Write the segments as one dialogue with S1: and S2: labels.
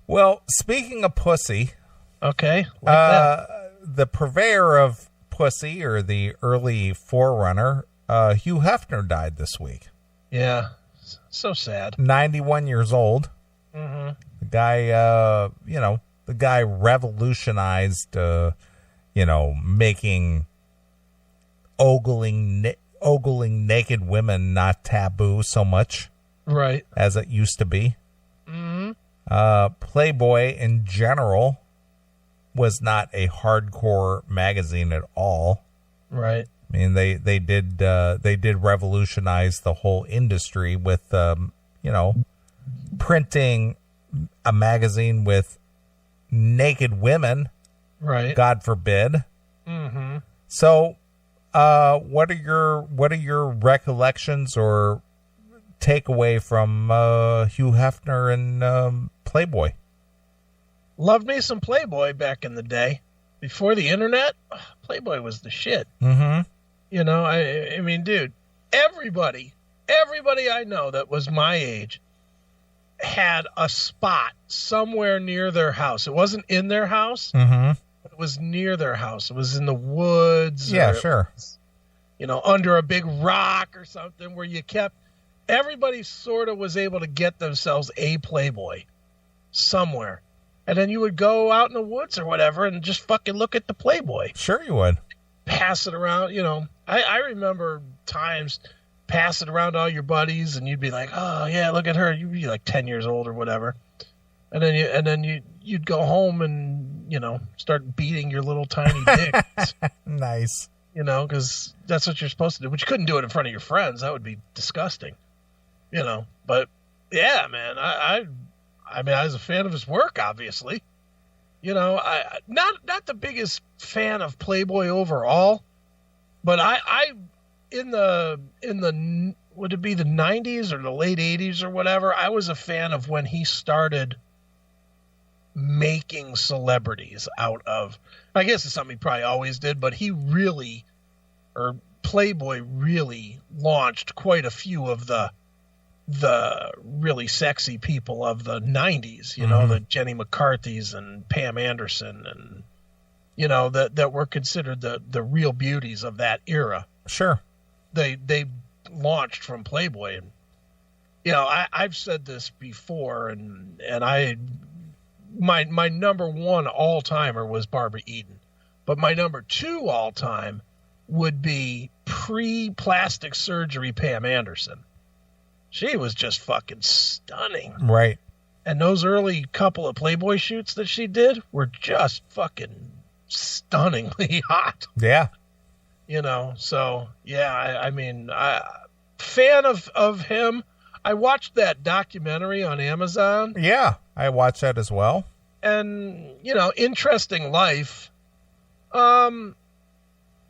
S1: Well, speaking of pussy,
S2: Okay, like that.
S1: the purveyor of pussy, or the early forerunner, Hugh Hefner, died this week.
S2: Yeah, so sad.
S1: 91 years old.
S2: Mm-hmm.
S1: The guy, the guy revolutionized, making ogling naked women not taboo so much
S2: Right.
S1: as it used to be.
S2: Mm-hmm.
S1: Playboy in general was not a hardcore magazine at all.
S2: Right.
S1: I mean, they did revolutionize the whole industry with printing a magazine with naked women.
S2: Right.
S1: God forbid.
S2: Mm-hmm.
S1: So, what are your recollections or takeaway from Hugh Hefner and Playboy?
S2: Loved me some Playboy back in the day. Before the internet, Playboy was the shit.
S1: Mm-hmm.
S2: I mean, dude, everybody I know that was my age had a spot somewhere near their house. It wasn't in their house.
S1: Mm-hmm.
S2: It was near their house. It was in the woods.
S1: Yeah,
S2: or
S1: sure.
S2: Under a big rock or something where everybody sort of was able to get themselves a Playboy somewhere. And then you would go out in the woods or whatever and just fucking look at the Playboy.
S1: Sure you would.
S2: Pass it around, I remember times pass it around to all your buddies and you'd be like, oh yeah, look at her. You'd be like 10 years old or whatever. And then you'd go home and, start beating your little tiny dicks.
S1: Nice.
S2: Because that's what you're supposed to do. But you couldn't do it in front of your friends. That would be disgusting. But yeah, man, I was a fan of his work, obviously. I not the biggest fan of Playboy overall, but I in the would it be the 90s or the late 80s or whatever, I was a fan of when he started making celebrities out of, I guess it's something he probably always did, but Playboy really launched quite a few of the really sexy people of the 90s,
S1: Mm-hmm.
S2: the Jenny McCarthy's and Pam Anderson and, that were considered the real beauties of that era.
S1: Sure.
S2: They launched from Playboy. And, I've said this before and my number one all timer was Barbara Eden, but my number two all time would be pre-plastic surgery Pam Anderson. She was just fucking stunning.
S1: Right.
S2: And those early couple of Playboy shoots that she did were just fucking stunningly hot.
S1: Yeah.
S2: So yeah, fan of him. I watched that documentary on Amazon.
S1: Yeah, I watched that as well.
S2: And, interesting life. I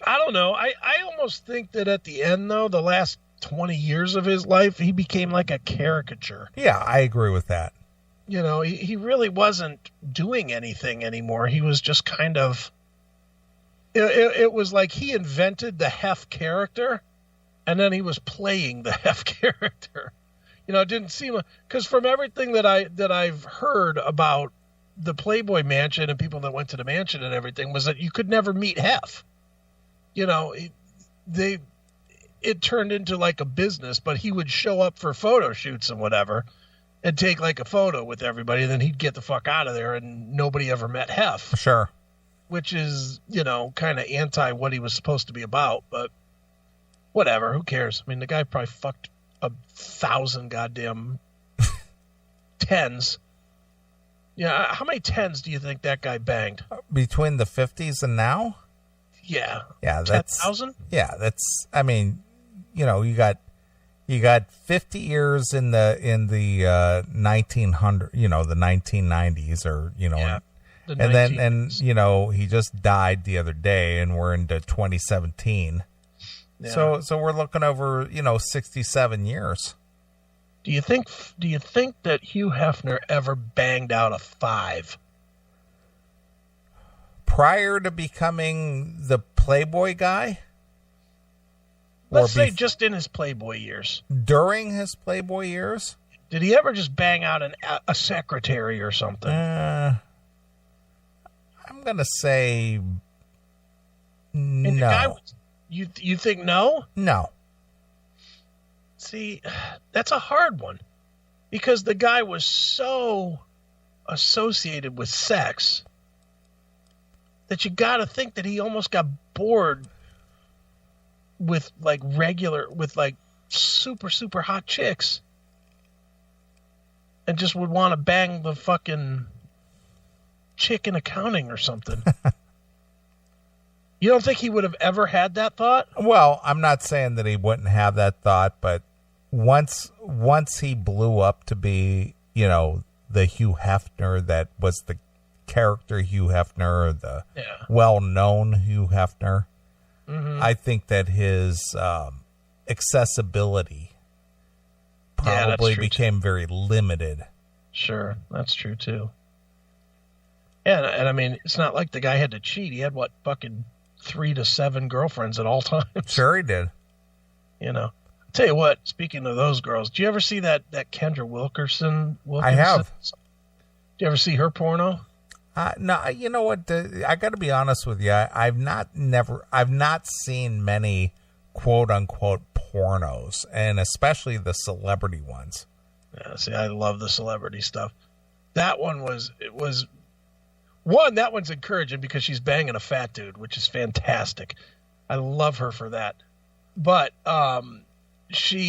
S2: don't know. I almost think that at the end, though, the last 20 years of his life, he became like a caricature.
S1: Yeah, I agree with that.
S2: He really wasn't doing anything anymore. He was just kind of, it was like he invented the Hef character and then he was playing the Hef character. It didn't seem, because from everything that I've heard about the Playboy Mansion and people that went to the mansion and everything was that you could never meet Hef. It turned into like a business, but he would show up for photo shoots and whatever and take like a photo with everybody. And then he'd get the fuck out of there and nobody ever met Hef.
S1: Sure.
S2: Which is, kind of anti what he was supposed to be about, but whatever. Who cares? I mean, the guy probably fucked 1,000 goddamn tens. Yeah. How many tens do you think that guy banged?
S1: Between the 50s and now?
S2: Yeah.
S1: Yeah, that's
S2: 10,000?
S1: Yeah, that's, I mean, you got 50 years in the 1900, the 1990s or,
S2: Yeah,
S1: and then he just died the other day and we're into 2017.
S2: Yeah.
S1: So we're looking over, 67 years.
S2: Do you think that Hugh Hefner ever banged out a 5?
S1: Prior to becoming the Playboy guy?
S2: Let's say just in his Playboy years.
S1: During his Playboy years?
S2: Did he ever just bang out a secretary or something?
S1: I'm gonna say
S2: And
S1: no.
S2: the guy was, you think no?
S1: No.
S2: See, that's a hard one because the guy was so associated with sex that you got to think that he almost got bored with like super, super hot chicks and just would want to bang the fucking chick in accounting or something. You don't think he would have ever had that thought?
S1: Well, I'm not saying that he wouldn't have that thought, but once he blew up to be, the Hugh Hefner that was the character Hugh Hefner, or the well-known Hugh Hefner, I think that his accessibility probably became very limited.
S2: Sure, that's true too. Yeah, and I mean, it's not like the guy had to cheat. He had fucking 3 to 7 girlfriends at all times.
S1: Sure, he did.
S2: I'll tell you what. Speaking of those girls, did you ever see that Kendra Wilkinson?
S1: I have.
S2: Did you ever see her porno?
S1: No, you know what? I got to be honest with you. I've not seen many quote unquote pornos, and especially the celebrity ones.
S2: Yeah, see, I love the celebrity stuff. That one's encouraging because she's banging a fat dude, which is fantastic. I love her for that. But it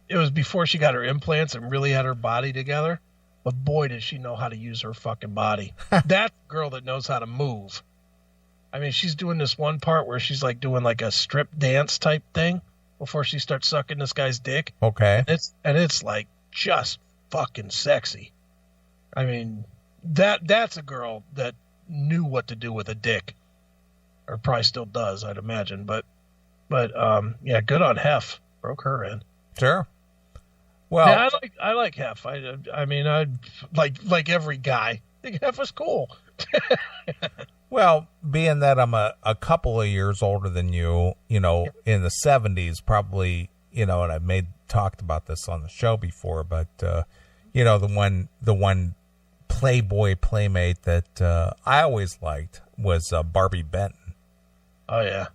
S2: was before she got her implants and really had her body together. But boy, does she know how to use her fucking body. That girl that knows how to move. I mean, she's doing this one part where she's like doing like a strip dance type thing before she starts sucking this guy's dick.
S1: Okay.
S2: And it's like just fucking sexy. I mean, that's a girl that knew what to do with a dick, or probably still does, I'd imagine. But yeah, good on Hef. Broke her in.
S1: Sure. Well,
S2: yeah, I like Hef. I mean, I like every guy. I think Hef is cool.
S1: Well, being that I'm a couple of years older than you, in the 70s, probably, and I've talked about this on the show before, but the one Playboy playmate that I always liked was Barbie Benton.
S2: Oh yeah.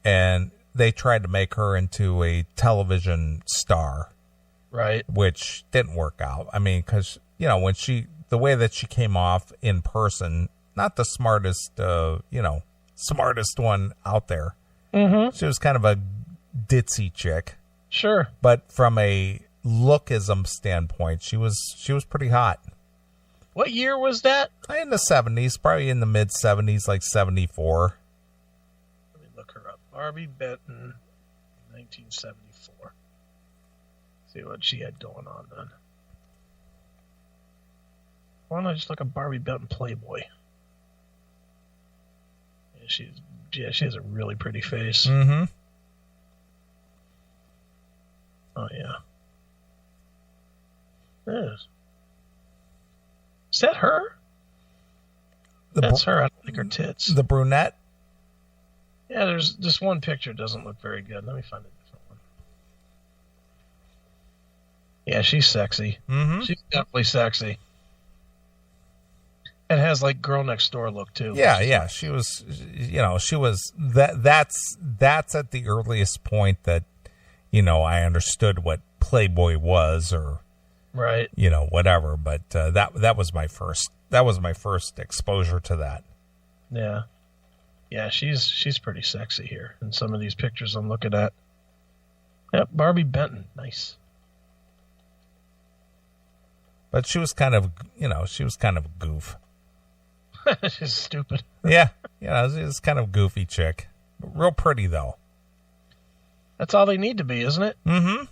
S1: And they tried to make her into a television star.
S2: Right.
S1: Which didn't work out. I mean, because, when the way that she came off in person, not the smartest, smartest one out there. Mm-hmm. She was kind of a ditzy chick.
S2: Sure.
S1: But from a lookism standpoint, she was pretty hot.
S2: What year was that?
S1: In the 70s, probably in the mid 70s, like 74.
S2: Let me look her up. Barbie Benton, 1974. See what she had going on then. Why don't I just look at Barbie Benton Playboy? Yeah, she has a really pretty face.
S1: Mm-hmm.
S2: Oh yeah. Is that her? That's her. I don't like her tits.
S1: The brunette?
S2: Yeah, there's this one picture doesn't look very good. Let me find a different one. Yeah, she's sexy.
S1: Mm-hmm.
S2: She's definitely sexy. It has like girl next door look too.
S1: Yeah. She was, that's at the earliest point that, I understood what Playboy was, or,
S2: right.
S1: Whatever. But that was my first exposure to that.
S2: Yeah. Yeah, she's pretty sexy here in some of these pictures I'm looking at. Yep, Barbie Benton. Nice.
S1: But she was kind of a goof.
S2: She's stupid.
S1: Yeah. She was kind of a goofy chick. Real pretty, though.
S2: That's all they need to be, isn't it?
S1: Mm-hmm.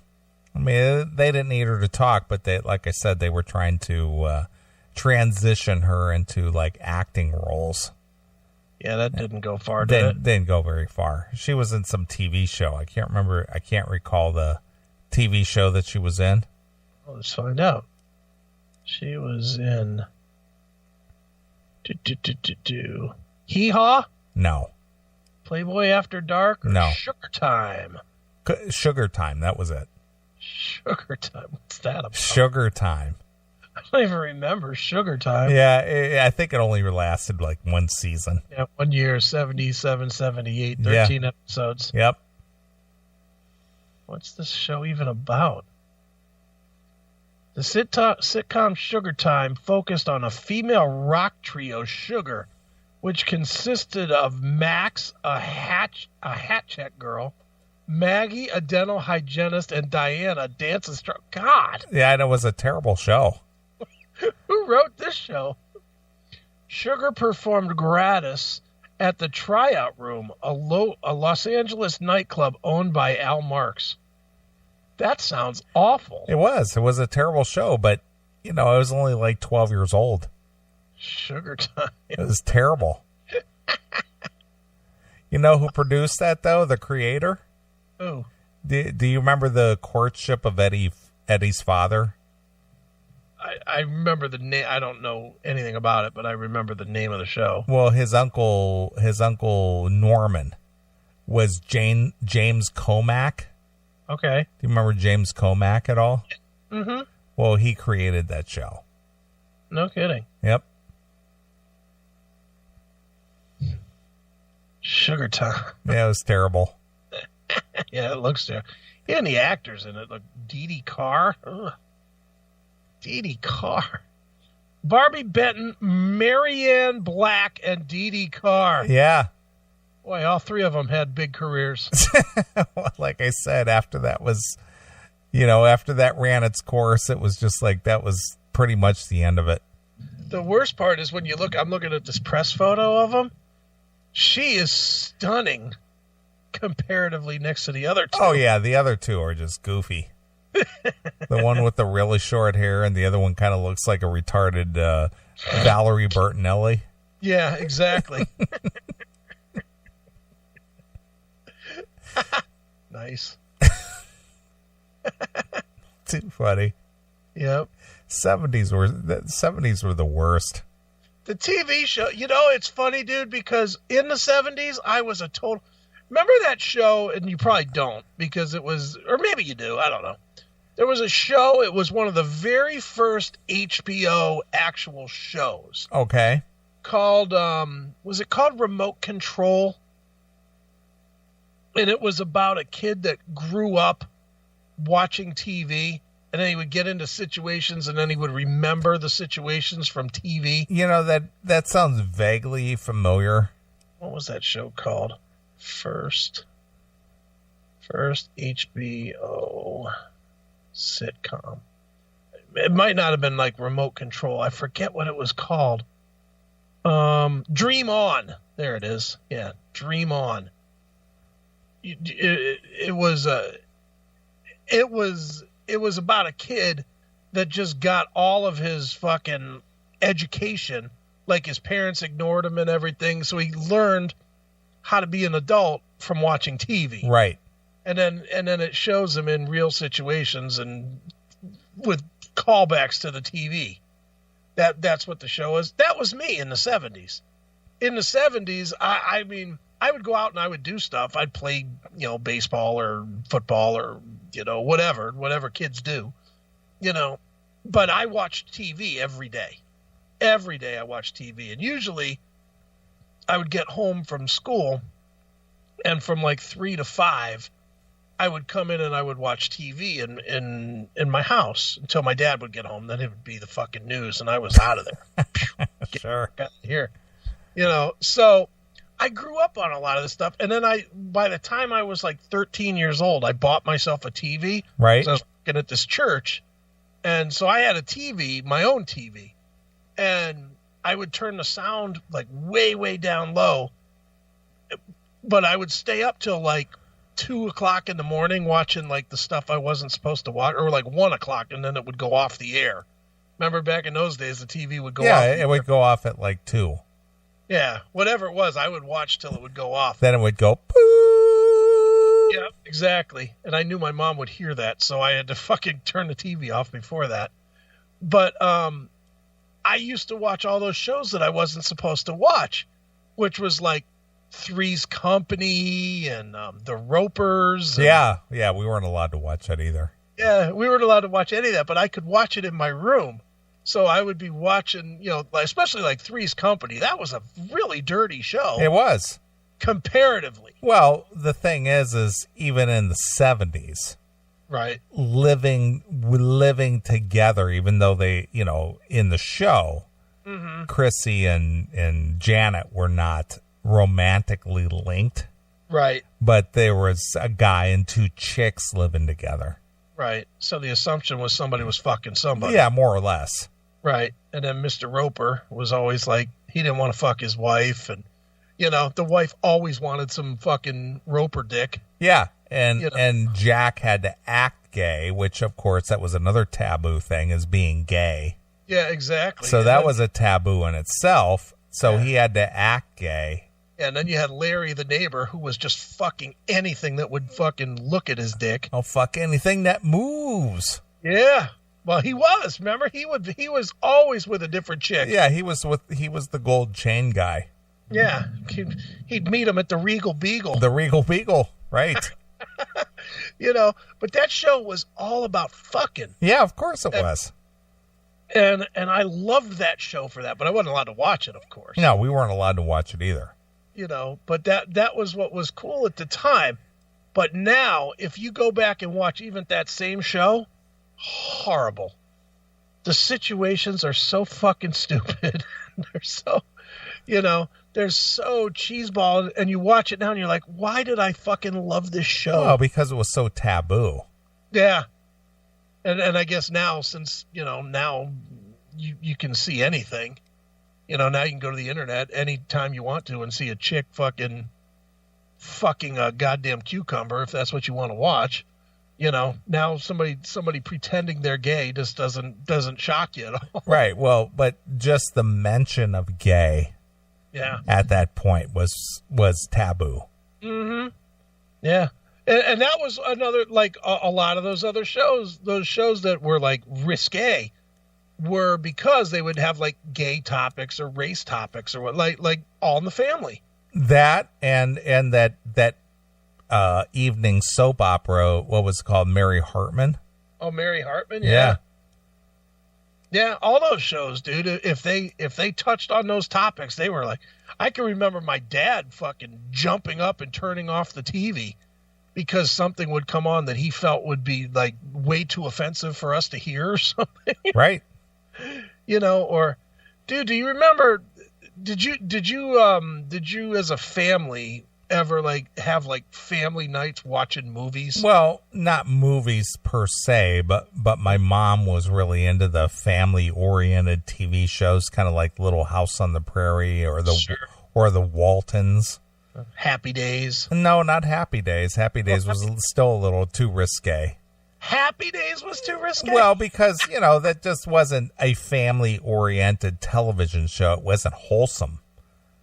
S1: I mean, they didn't need her to talk, but like I said, they were trying to transition her into, like, acting roles.
S2: Yeah, that didn't go far, did it?
S1: Didn't go very far. She was in some TV show. I can't recall the TV show that she was in.
S2: Well, let's find out. She was in... Hee Haw?
S1: No.
S2: Playboy After Dark? Or
S1: No.
S2: Sugar Time?
S1: Sugar Time, that was it.
S2: Sugar Time. What's that about?
S1: Sugar Time.
S2: I don't even remember Sugar Time.
S1: Yeah, I think it only lasted like one season.
S2: Yeah, 1 year, 77, 78, 13 episodes.
S1: Yep.
S2: What's this show even about? The sitcom Sugar Time focused on a female rock trio, Sugar, which consisted of Max, a hat check girl, Maggie, a dental hygienist, and Diana, a dance instructor. God!
S1: Yeah, and it was a terrible show.
S2: Who wrote this show? Sugar performed gratis at the Tryout Room, a Los Angeles nightclub owned by Al Marks. That sounds awful.
S1: It was. It was a terrible show, but, I was only like 12 years old.
S2: Sugar Time.
S1: It was terrible. You know who produced that, though? The creator?
S2: Who?
S1: Do you remember the courtship of Eddie's father?
S2: I remember the name. I don't know anything about it, but I remember the name of the show.
S1: Well, his uncle Norman was James Comack.
S2: Okay.
S1: Do you remember James Comack at all?
S2: Mm-hmm.
S1: Well, he created that show.
S2: No kidding.
S1: Yep.
S2: Sugar Time.
S1: Yeah, it was terrible.
S2: Yeah, it looks terrible. Yeah, and the actors in it, like Dee Dee Carr. Ugh. Dee Dee Carr. Barbie Benton, Marianne Black, and Dee Dee Carr.
S1: Yeah.
S2: Boy, all three of them had big careers.
S1: Well, like I said, after that ran its course, it was just like that was pretty much the end of it.
S2: The worst part is when you look, I'm looking at this press photo of them. She is stunning comparatively next to the other two.
S1: Oh, yeah, the other two are just goofy. The one with the really short hair and the other one kind of looks like a retarded Valerie Bertinelli.
S2: Yeah, exactly. Nice.
S1: Too funny.
S2: Yep.
S1: 70s were the worst.
S2: The TV show, it's funny, dude, because in the 70s, I was a total... Remember that show, and you probably don't, because it was... Or maybe you do, I don't know. There was a show, it was one of the very first HBO actual shows.
S1: Okay.
S2: Called, was it called Remote Control? And it was about a kid that grew up watching TV, and then he would get into situations, and then he would remember the situations from TV.
S1: That sounds vaguely familiar.
S2: What was that show called? First HBO sitcom. It might not have been like Remote Control. I forget what it was called. Dream On. There it is. Yeah, Dream On. It was about a kid that just got all of his fucking education, like his parents ignored him and everything, so he learned how to be an adult from watching TV.
S1: Right.
S2: And then it shows him in real situations and with callbacks to the TV. That's what the show is. That was me in the 70s. In the 70s, I mean, I would go out and I would do stuff. I'd play, baseball or football or, whatever kids do, but I watched TV every day. Every day I watched TV. And usually I would get home from school, and from like 3 to 5, I would come in and I would watch TV in my house until my dad would get home. Then it would be the fucking news, and I was out of there.
S1: Sure.
S2: Got here. So I grew up on a lot of this stuff. And then by the time I was like 13 years old, I bought myself a TV.
S1: Right.
S2: So I was working at this church. And so I had a TV, my own TV. And I would turn the sound like way, way down low. But I would stay up till like 2 o'clock in the morning watching like the stuff I wasn't supposed to watch, or like 1 o'clock, and then it would go off the air. Remember back in those days, the TV would go off.
S1: Yeah, it would go off at like 2.
S2: Yeah, whatever it was, I would watch till it would go off.
S1: Then it would go poo.
S2: Yeah, exactly. And I knew my mom would hear that, so I had to fucking turn the TV off before that. But I used to watch all those shows that I wasn't supposed to watch, which was like Three's Company and The Ropers. And,
S1: yeah, we weren't allowed to watch that either.
S2: Yeah, we weren't allowed to watch any of that, but I could watch it in my room. So I would be watching, especially like Three's Company. That was a really dirty show.
S1: It was.
S2: Comparatively.
S1: Well, the thing is even in the 70s,
S2: right,
S1: living together, even though they, in the show, Chrissy and Janet were not romantically linked.
S2: Right.
S1: But there was a guy and two chicks living together.
S2: Right. So the assumption was somebody was fucking somebody.
S1: Yeah, more or less.
S2: Right. And then Mr. Roper was always like, he didn't want to fuck his wife. And, the wife always wanted some fucking Roper dick.
S1: Yeah. And Jack had to act gay, which, of course, that was another taboo thing, is being gay.
S2: Yeah, exactly.
S1: So that was a taboo in itself. So he had to act gay.
S2: And then you had Larry, the neighbor, who was just fucking anything that would fucking look at his dick.
S1: Oh, fuck anything that moves.
S2: Yeah. Well, he was. Remember, he was always with a different chick.
S1: Yeah, he was the gold chain guy.
S2: Yeah, he'd meet him at the Regal Beagle.
S1: The Regal Beagle, right?
S2: But that show was all about fucking.
S1: Yeah, of course it was.
S2: And I loved that show for that, but I wasn't allowed to watch it, of course.
S1: No, we weren't allowed to watch it either.
S2: But that was what was cool at the time. But now, if you go back and watch even that same show, horrible. The situations are so fucking stupid. They're so, they're so cheeseball. And you watch it now and you're like, why did I fucking love this show?
S1: Well, because it was so taboo.
S2: Yeah. And I guess now, since, now you can see anything. Now you can go to the internet anytime you want to and see a chick fucking a goddamn cucumber if that's what you want to watch. Now somebody pretending they're gay just doesn't shock you at all.
S1: Right. Well, but just the mention of gay, at that point was taboo.
S2: Mm-hmm. Yeah, and that was another, like a lot of those other shows, those shows that were like risque, were because they would have like gay topics or race topics or what, like All in the Family. That
S1: and that evening soap opera, what was it called? Mary Hartman.
S2: Oh, Mary Hartman. Yeah. Yeah. All those shows, dude. If they touched on those topics, they were like, I can remember my dad fucking jumping up and turning off the TV because something would come on that he felt would be like way too offensive for us to hear or something.
S1: Right.
S2: Or, dude, do you remember, did you as a family ever like have like family nights watching movies?
S1: Well, not movies per se, but my mom was really into the family oriented TV shows, kind of like Little House on the Prairie or the Waltons.
S2: Happy Days.
S1: No, not Happy Days. Happy Days was still a little too risque.
S2: Happy Days was too risque?
S1: Well, because, that just wasn't a family-oriented television show. It wasn't wholesome.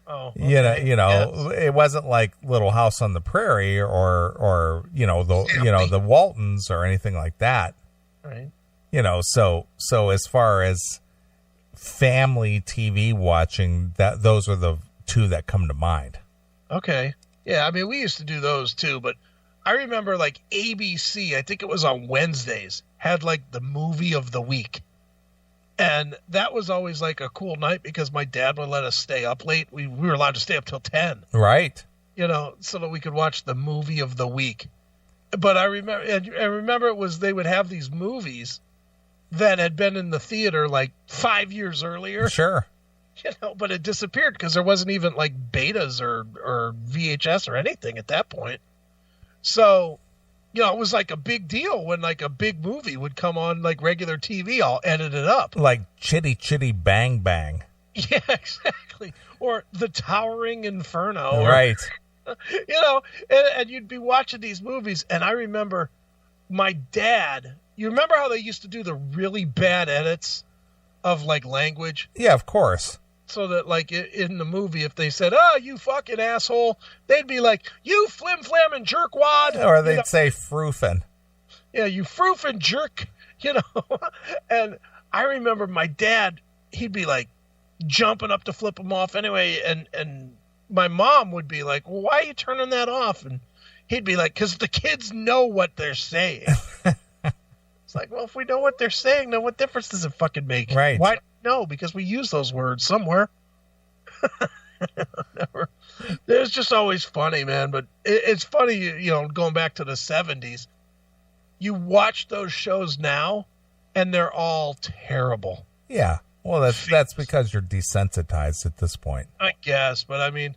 S2: Oh, okay.
S1: Yes. It wasn't like Little House on the Prairie or the Waltons or anything like that.
S2: Right.
S1: So as far as family TV watching, those are the two that come to mind.
S2: Okay. Yeah, I mean, we used to do those too, but I remember like ABC, I think it was on Wednesdays, had like the movie of the week. And that was always like a cool night because my dad would let us stay up late. We were allowed to stay up till 10.
S1: Right.
S2: So that we could watch the movie of the week. But I remember it was, they would have these movies that had been in the theater like 5 years earlier.
S1: Sure.
S2: But it disappeared because there wasn't even like betas or VHS or anything at that point. So, it was like a big deal when like a big movie would come on like regular TV, all edited up.
S1: Like Chitty Chitty Bang Bang.
S2: Yeah, exactly. Or The Towering Inferno.
S1: Right.
S2: And you'd be watching these movies. And I remember my dad, you remember how they used to do the really bad edits of like language?
S1: Yeah, of course.
S2: So that, like, in the movie, if they said, "Oh, you fucking asshole," they'd be like, "You flim-flam and jerkwad."
S1: Or they'd say froofin'.
S2: Yeah, you froofin' jerk, And I remember my dad, he'd be, like, jumping up to flip them off anyway. And my mom would be like, "Well, why are you turning that off?" And he'd be like, "Because the kids know what they're saying." It's like, well, if we know what they're saying, then what difference does it fucking make?
S1: Right.
S2: Why? No, because we use those words somewhere. Never. It's just always funny, man. But it's funny, you know, going back to the 70s. You watch those shows now, and they're all terrible.
S1: Yeah. Well, that's because you're desensitized at this point.
S2: I guess, but I mean,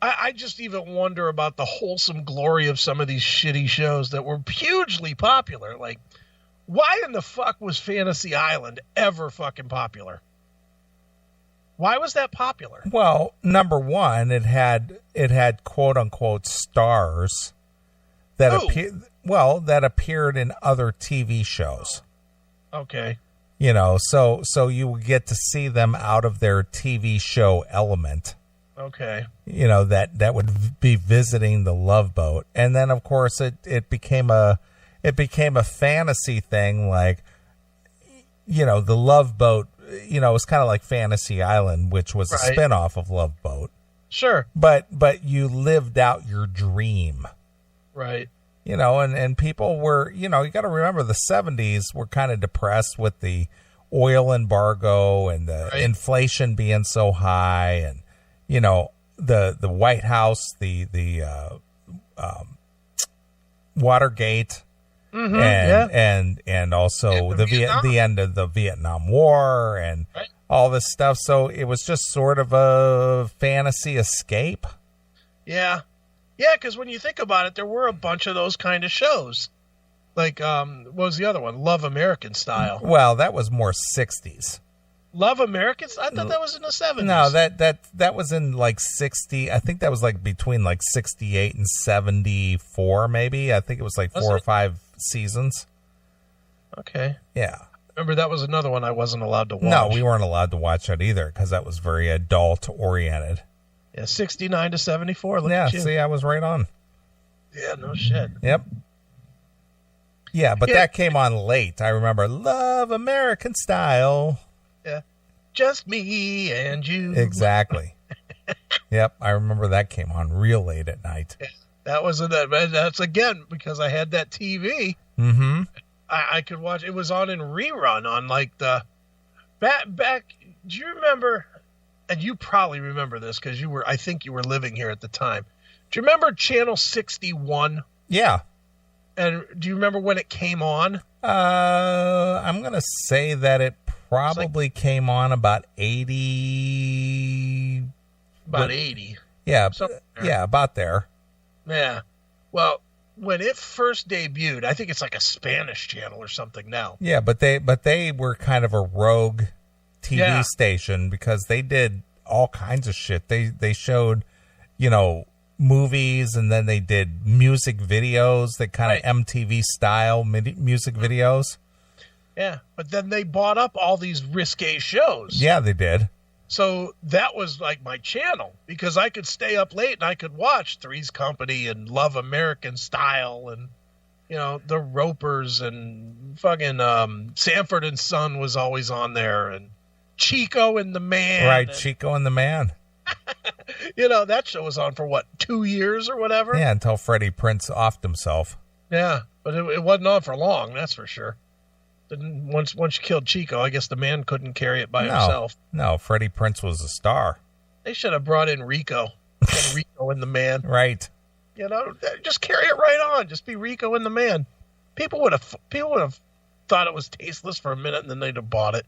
S2: I just even wonder about the wholesome glory of some of these shitty shows that were hugely popular. Like, why in the fuck was Fantasy Island ever fucking popular? Why was that popular?
S1: Well, number one, it had quote unquote stars that appeared in other TV shows.
S2: Okay.
S1: You know, so you would get to see them out of their TV show element.
S2: Okay.
S1: You know, that would be visiting the Love Boat. And then of course it became a fantasy thing, like, you know, the Love Boat, you know, it was kind of like Fantasy Island, which was a spinoff of Love Boat.
S2: Sure.
S1: But you lived out your dream.
S2: Right.
S1: You know, and people were, you know, you got to remember the 70s were kind of depressed with the oil embargo and the inflation being so high, and, you know, the White House, the Watergate, and also the end of the Vietnam War and all this stuff. So it was just sort of a fantasy escape.
S2: Yeah. Yeah, because when you think about it, there were a bunch of those kind of shows. Like, what was the other one? Love American Style.
S1: Well, that was more 60s.
S2: Love American Style? I thought that was in the 70s.
S1: No, that was in like 60. I think that was like between like 68 and 74, maybe. I think it was like 4 or 5 seasons.
S2: Okay.
S1: Yeah.
S2: Remember, that was another one I wasn't allowed to watch.
S1: No, we weren't allowed to watch that either because that was very adult-oriented.
S2: Yeah, 69 to 74. Look at you.
S1: See, I was right on.
S2: Yeah, no shit.
S1: Yep. Yeah, but that came on late. I remember Love American Style.
S2: Yeah. Just me and you.
S1: Exactly. Yep, I remember that came on real late at night.
S2: Yeah, that's again because I had that TV.
S1: Mm-hmm.
S2: I could watch. It was on in rerun on like the back. Do you remember? And you probably remember this because I think you were living here at the time. Do you remember Channel 61?
S1: Yeah.
S2: And do you remember when it came on?
S1: I'm going to say that it probably came on about 80.
S2: About 80.
S1: Yeah. Yeah, about there.
S2: Yeah. Well, when it first debuted, I think it's like a Spanish channel or something now.
S1: Yeah, but they were kind of a rogue TV station because they did all kinds of shit. They showed, you know, movies, and then they did music videos, that kind of MTV style music videos.
S2: Yeah, but then they bought up all these risque shows.
S1: Yeah, they did.
S2: So that was like my channel because I could stay up late and I could watch Three's Company and Love American Style and, you know, The Ropers and fucking Sanford and Son was always on there, and Chico and the Man.
S1: Right, Chico and the Man.
S2: You know, that show was on for, 2 years or whatever?
S1: Yeah, until Freddie Prinze offed himself.
S2: Yeah, but it wasn't on for long, that's for sure. Once you killed Chico, I guess the Man couldn't carry it by himself.
S1: No, Freddie Prinze was a star.
S2: They should have brought in Rico. Rico and the Man.
S1: Right.
S2: You know, just carry it right on. Just be Rico and the Man. People would have thought it was tasteless for a minute, and then they'd have bought it.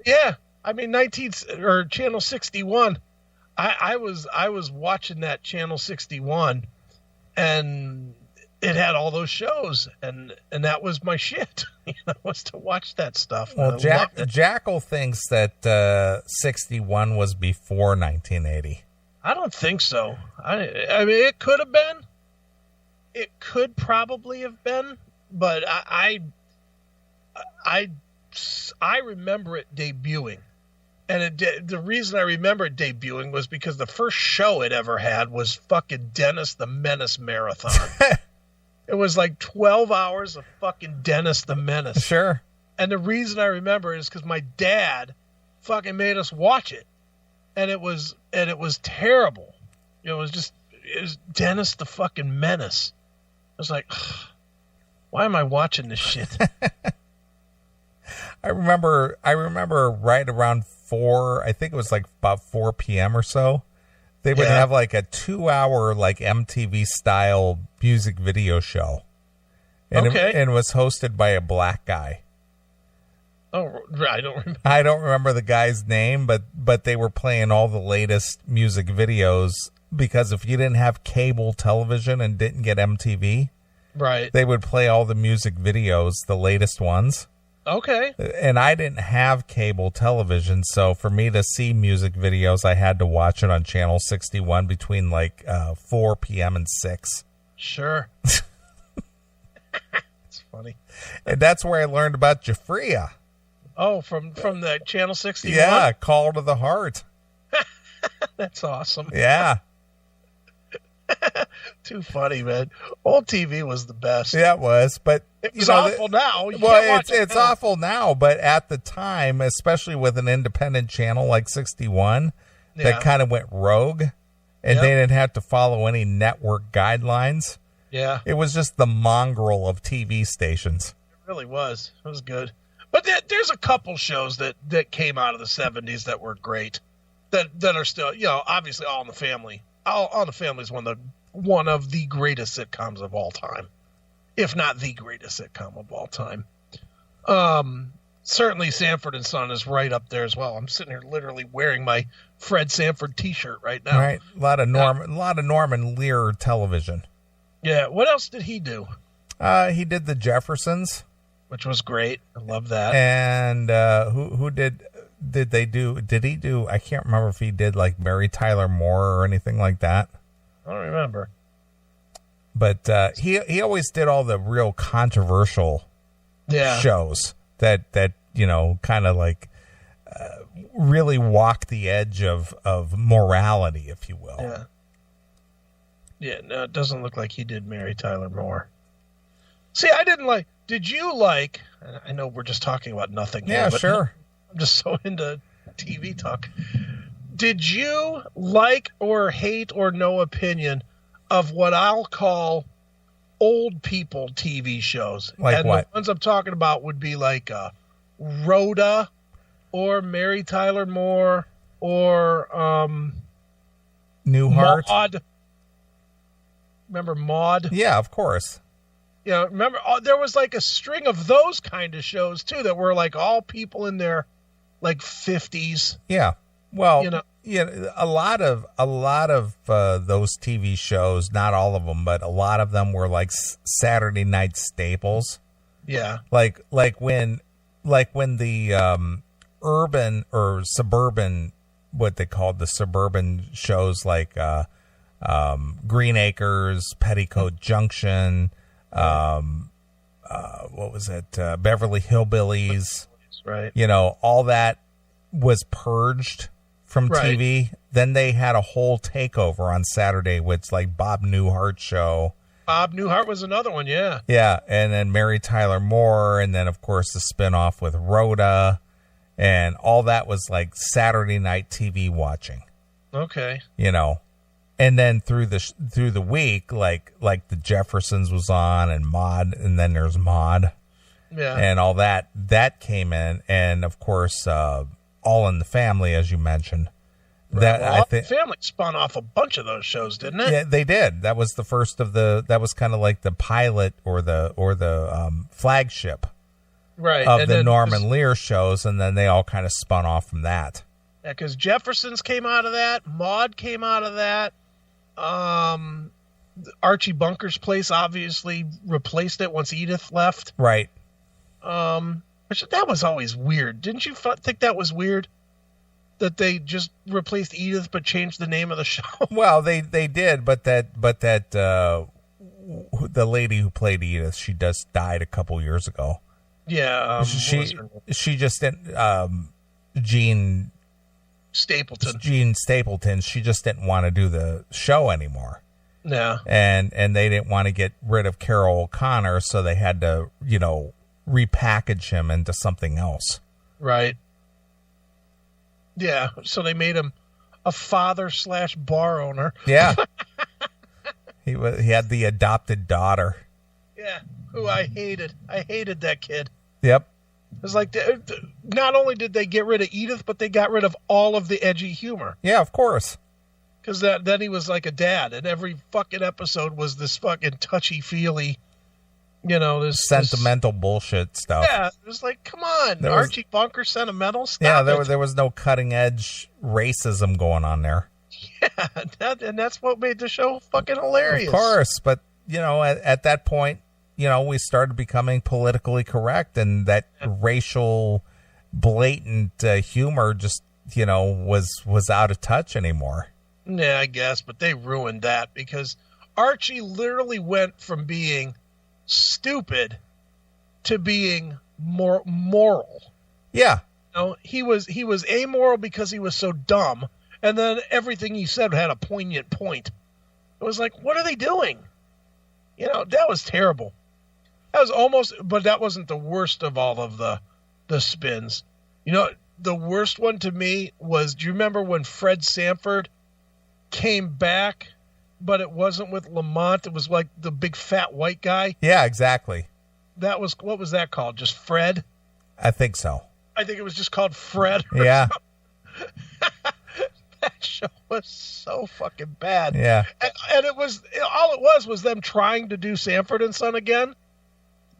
S2: Yeah, I mean, Channel 61. I was watching that Channel 61, and it had all those shows, and that was my shit. You know, was to watch that stuff.
S1: Well, Jackal thinks that 61 was before 1980.
S2: I don't think so. I mean, it could have been. It could probably have been, but I remember it debuting. And the reason I remember it debuting was because the first show it ever had was fucking Dennis the Menace Marathon. It was like 12 hours of fucking Dennis the Menace.
S1: Sure.
S2: And the reason I remember it is because my dad fucking made us watch it. And it was terrible. It was Dennis the fucking Menace. I was like, Why am I watching this shit?
S1: I remember right around 4, I think it was like about 4 p.m. or so, they would have like a 2-hour like MTV style music video show. And it was hosted by a black guy.
S2: Oh, I don't remember.
S1: I don't remember the guy's name, but they were playing all the latest music videos, because if you didn't have cable television and didn't get MTV,
S2: right,
S1: they would play all the music videos, the latest ones.
S2: Okay.
S1: And I didn't have cable television, so for me to see music videos, I had to watch it on Channel 61 between like 4 p.m. and 6.
S2: Sure. It's funny.
S1: And that's where I learned about Jafria.
S2: Oh, from the Channel 61?
S1: Yeah, Call to the Heart.
S2: That's awesome.
S1: Yeah.
S2: Too funny, man. Old TV was the best.
S1: Yeah, it was, but
S2: it's awful now.
S1: It's awful now, but at the time, especially with an independent channel like 61, that kind of went rogue, and they didn't have to follow any network guidelines.
S2: Yeah.
S1: It was just the mongrel of TV stations.
S2: It really was. It was good. But there's a couple shows that came out of the 70s that were great, that are still, obviously All in the Family. All in the Family is one of the greatest sitcoms of all time, if not the greatest sitcom of all time. Certainly Sanford and Son is right up there as well. I'm sitting here literally wearing my Fred Sanford t-shirt right now.
S1: Right. A lot of Norman Lear television.
S2: Yeah. What else did he do?
S1: He did The Jeffersons,
S2: which was great. I love that.
S1: And who did he do? I can't remember if he did like Mary Tyler Moore or anything like that.
S2: I don't remember.
S1: But he always did all the real controversial shows that kind of like really walk the edge of morality, if you will.
S2: Yeah. Yeah, no, it doesn't look like he did Mary Tyler Moore. See, did you like, I know we're just talking about nothing here, but
S1: sure.
S2: I'm just so into TV talk. Did you like or hate or no opinion of what I'll call old people TV shows?
S1: Like
S2: and
S1: what?
S2: The ones I'm talking about would be like Rhoda or Mary Tyler Moore or
S1: Newhart.
S2: Maude. Remember Maude?
S1: Yeah, of course.
S2: Yeah, remember there was like a string of those kind of shows too that were like all people in their like 50s.
S1: Yeah. Well, a lot of those TV shows, not all of them, but a lot of them were like Saturday night staples.
S2: Yeah.
S1: Like when the urban or suburban, what they called the suburban shows, like Green Acres, Petticoat Junction, what was it? Beverly Hillbillies.
S2: Right.
S1: All that was purged from TV. Then they had a whole takeover on Saturday with like Bob Newhart show.
S2: Bob Newhart was another one, yeah.
S1: Yeah, and then Mary Tyler Moore, and then of course the spinoff with Rhoda, and all that was like Saturday night TV watching.
S2: Okay.
S1: And then through the week, like the Jeffersons was on, and Maude, and then there's Maude.
S2: Yeah.
S1: And all that came in, and of course All in the Family, as you mentioned.
S2: That the Family spun off a bunch of those shows, didn't it?
S1: Yeah, they did. That was the first of that was kind of like the pilot or the flagship of the Norman Lear shows, and then they all kind of spun off from that.
S2: Yeah, because Jeffersons came out of that, Maude came out of that, Archie Bunker's Place obviously replaced it once Edith left.
S1: Right.
S2: Which that was always weird. Didn't you think that was weird? That they just replaced Edith but changed the name of the show?
S1: Well, they did, but that the lady who played Edith, she just died a couple years ago.
S2: Yeah.
S1: She just didn't, Jean Stapleton, she just didn't want to do the show anymore.
S2: Yeah.
S1: And they didn't want to get rid of Carol O'Connor, so they had to, repackage him into something else.
S2: Right. Yeah, so they made him a father/bar owner.
S1: Yeah. He had the adopted daughter.
S2: Yeah, Yeah, who I hated. I hated that kid.
S1: Yep.
S2: It was like, not only did they get rid of Edith, but they got rid of all of the edgy humor.
S1: Yeah, of course.
S2: Because then he was like a dad, and every fucking episode was this fucking touchy-feely, this
S1: sentimental bullshit stuff.
S2: Yeah, it was like, come on, Archie Bunker sentimental stuff.
S1: Yeah, there was no cutting-edge racism going on there.
S2: Yeah, and that's what made the show fucking hilarious.
S1: Of course, but, at that point, we started becoming politically correct, and that racial, blatant humor just, was out of touch anymore.
S2: Yeah, I guess, but they ruined that because Archie literally went from being stupid to being more moral.
S1: Yeah.
S2: He was amoral because he was so dumb, and then everything he said had a poignant point. It was like, what are they doing? That was terrible. That was almost, but that wasn't the worst of all of the spins. The worst one to me was, do you remember when Fred Sanford came back, but it wasn't with Lamont? It was like the big fat white guy.
S1: Yeah, exactly.
S2: What was that called? Just Fred?
S1: I think so.
S2: I think it was just called Fred.
S1: Yeah.
S2: That show was so fucking bad.
S1: Yeah.
S2: And it was them trying to do Sanford and Son again,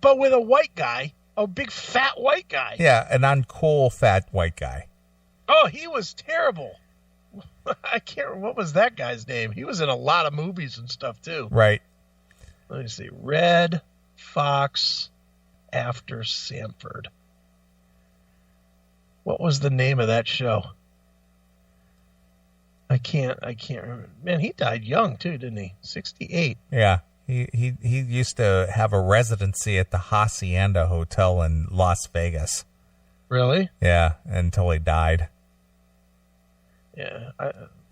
S2: but with a white guy, a big fat white guy.
S1: Yeah, an uncool fat white guy.
S2: Oh, he was terrible. I can't remember, what was that guy's name? He was in a lot of movies and stuff too.
S1: Right.
S2: Let me see. Red Fox after Sanford. What was the name of that show? I can't remember. Man, he died young too, didn't he? 68.
S1: Yeah. He used to have a residency at the Hacienda Hotel in Las Vegas.
S2: Really?
S1: Yeah, until he died.
S2: Yeah.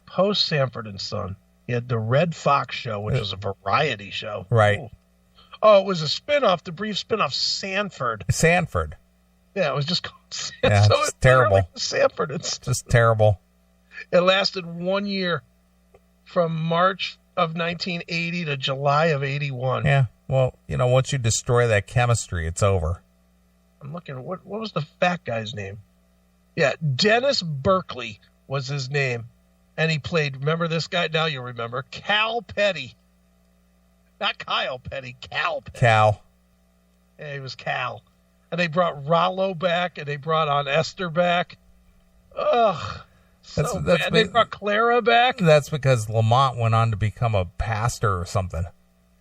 S2: Post Sanford and Son, he had the Red Fox show, which was a variety show.
S1: Right.
S2: Ooh. Oh, it was a spinoff, the brief spinoff, Sanford.
S1: Sanford.
S2: Yeah, it was just called Sanford.
S1: Yeah,
S2: so
S1: it's terrible.
S2: Sanford and Son.
S1: Just terrible.
S2: It lasted 1 year, from March of 1980 to July of 81.
S1: Yeah. Well, once you destroy that chemistry, it's over.
S2: I'm looking. What was the fat guy's name? Yeah, Dennis Berkeley was his name, and he played. Remember this guy? Now you'll remember Cal Petty. Not Kyle Petty. Cal Petty.
S1: Cal.
S2: Yeah, he was Cal. And they brought Rollo back, and they brought Aunt Esther back. Ugh. And they brought Clara back.
S1: That's because Lamont went on to become a pastor or something.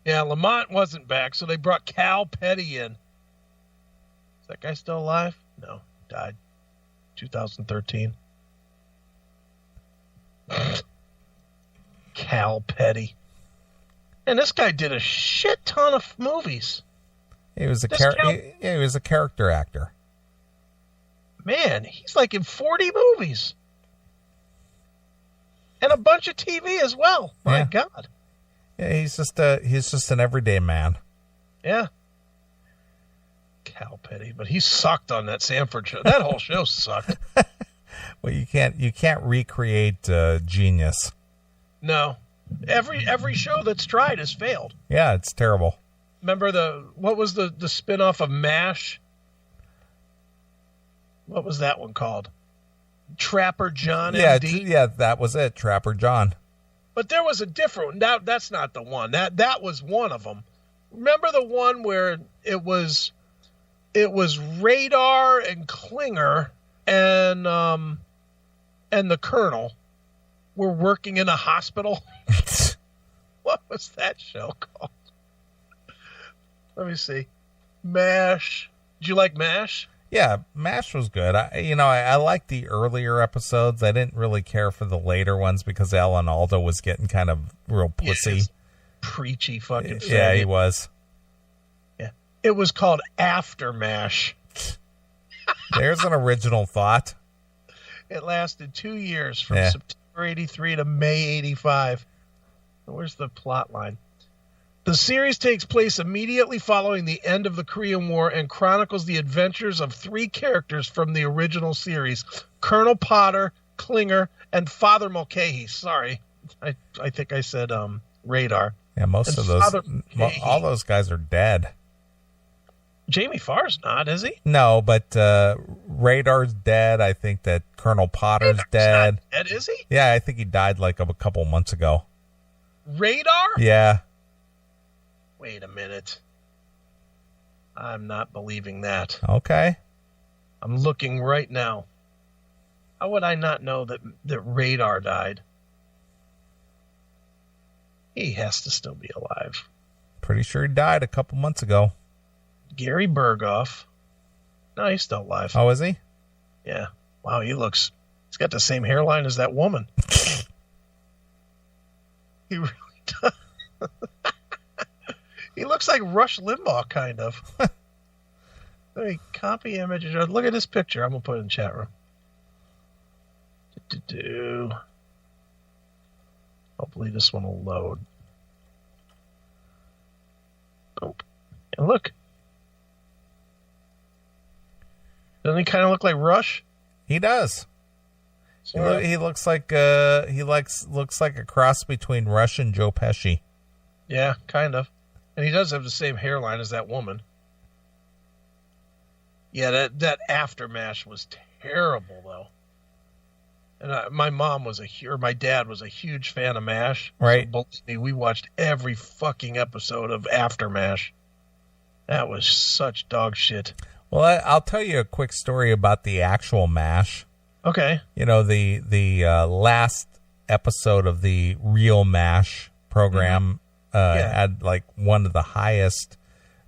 S2: Yeah, Lamont wasn't back, so they brought Cal Petty in. Is that guy still alive? No, died. 2013. Cal Petty. And this guy did a shit ton of movies.
S1: He was he was a character actor.
S2: Man, he's like in 40 movies. And a bunch of TV as well. My God.
S1: Yeah, he's just an everyday man.
S2: Yeah. Cal Petty, but he sucked on that Sanford show. That whole show sucked.
S1: Well, you can't recreate genius.
S2: No. Every show that's tried has failed.
S1: Yeah, it's terrible.
S2: Remember what was the spinoff of MASH? What was that one called? Trapper John MD?
S1: Yeah, that was it, Trapper John.
S2: But there was a different one. That's not the one. That was one of them. Remember the one where it was Radar and Klinger and the Colonel were working in a hospital? What was that show called? Let me see. MASH. Did you like MASH?
S1: Yeah, MASH was good. I liked the earlier episodes. I didn't really care for the later ones because Alan Alda was getting kind of real pussy.
S2: Yeah, preachy fucking faggot.
S1: Yeah, he was.
S2: Yeah. It was called After MASH.
S1: There's an original thought.
S2: It lasted 2 years from September 83 to May 85. Where's the plot line? The series takes place immediately following the end of the Korean War and chronicles the adventures of three characters from the original series: Colonel Potter, Klinger, and Father Mulcahy. Sorry, I think I said Radar.
S1: Yeah, most of those, all those guys are dead.
S2: Jamie Farr's not, is he?
S1: No, but Radar's dead. I think that Colonel Potter's
S2: Radar's
S1: dead.
S2: not dead, is he?
S1: Yeah, I think he died like a couple months ago.
S2: Radar?
S1: Yeah.
S2: Wait a minute. I'm not believing that.
S1: Okay.
S2: I'm looking right now. How would I not know that Radar died? He has to still be alive.
S1: Pretty sure he died a couple months ago.
S2: Gary Berghoff. No, he's still alive.
S1: Oh, is he?
S2: Yeah. Wow, he's got the same hairline as that woman. He really does. He looks like Rush Limbaugh, kind of. Let me copy image. Look at this picture. I'm going to put it in the chat room. Hopefully this one will load. Oh, and look. Doesn't he kind of look like Rush?
S1: He does. He looks like looks like a cross between Rush and Joe Pesci.
S2: Yeah, kind of. And he does have the same hairline as that woman. Yeah, that Aftermash was terrible, though. And my dad was a huge fan of MASH.
S1: Right.
S2: So believe me, we watched every fucking episode of Aftermash. That was such dog shit.
S1: Well, I'll tell you a quick story about the actual MASH.
S2: Okay.
S1: You know, the last episode of the real MASH program had like one of the highest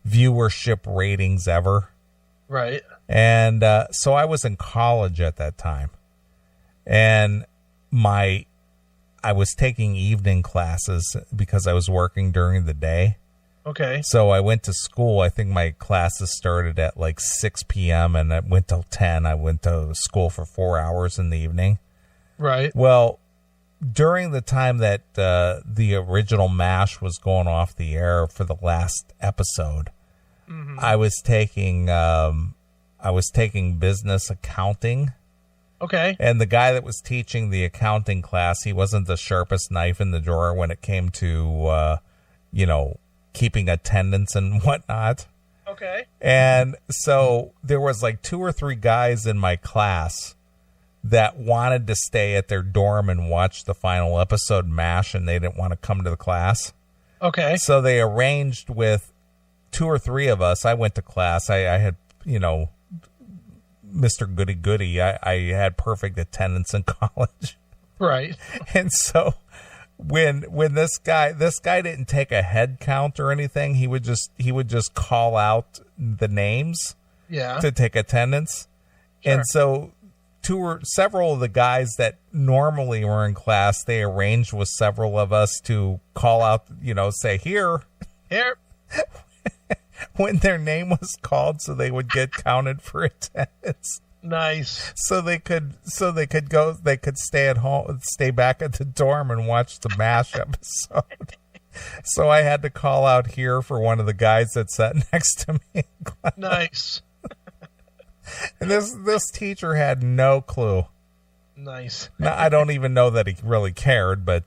S1: viewership ratings ever.
S2: Right.
S1: And so I was in college at that time. And I was taking evening classes because I was working during the day.
S2: Okay.
S1: So I went to school. I think my classes started at like 6 p.m. and I went till 10. I went to school for 4 hours in the evening.
S2: Right.
S1: Well, during the time that the original MASH was going off the air for the last episode, I was taking business accounting.
S2: Okay.
S1: And the guy that was teaching the accounting class, he wasn't the sharpest knife in the drawer when it came to, keeping attendance and whatnot.
S2: Okay.
S1: And so there was like 2 or 3 guys in my class that wanted to stay at their dorm and watch the final episode MASH, and they didn't want to come to the class.
S2: Okay.
S1: So they arranged with 2 or 3 of us. I went to class. I had, Mr. Goody Goody. I had perfect attendance in college.
S2: Right.
S1: And so when this guy didn't take a head count or anything, he would just call out the names to take attendance. Sure. And so several of the guys that normally were in class, they arranged with several of us to call out, say here. When their name was called, so they would get counted for attendance.
S2: Nice.
S1: So they could stay at home, stay back at the dorm and watch the MASH episode. So I had to call out here for one of the guys that sat next to me in class. Nice. And this teacher had no clue.
S2: Nice.
S1: Now, I don't even know that he really cared, but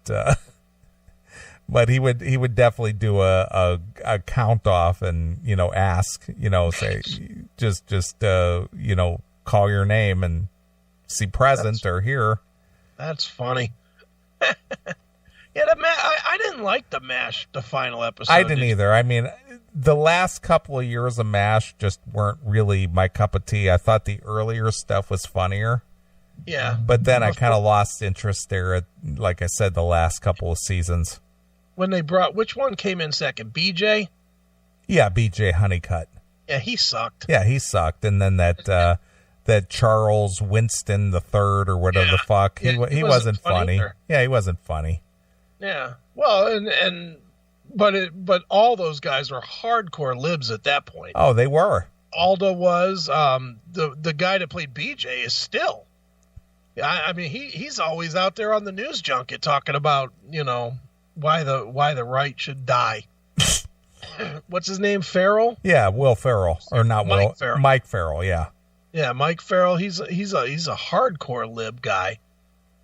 S1: he would definitely do a count off and ask, say just call your name and see present or here.
S2: That's funny. Yeah, I didn't like the MASH, the final episode.
S1: I didn't either. I mean, the last couple of years of MASH just weren't really my cup of tea. I thought the earlier stuff was funnier.
S2: Yeah.
S1: But then I kind of lost interest there at, like I said, the last couple of seasons.
S2: When they which one came in second? BJ?
S1: Yeah, BJ Honeycutt.
S2: Yeah, he sucked.
S1: Yeah, he sucked. And then that Charles Winston the Third or whatever the fuck, he wasn't funny. Yeah, he wasn't funny.
S2: Yeah. Well, but all those guys were hardcore libs at that point.
S1: Oh, they were.
S2: Aldo was. The guy that played BJ is still. I mean, he's always out there on the news junket talking about why the right should die. What's his name? Farrell?
S1: Yeah, Will Ferrell, or not
S2: Mike
S1: Will?
S2: Farrell.
S1: Mike Farrell. Yeah.
S2: Yeah, Mike Farrell. He's a hardcore lib guy.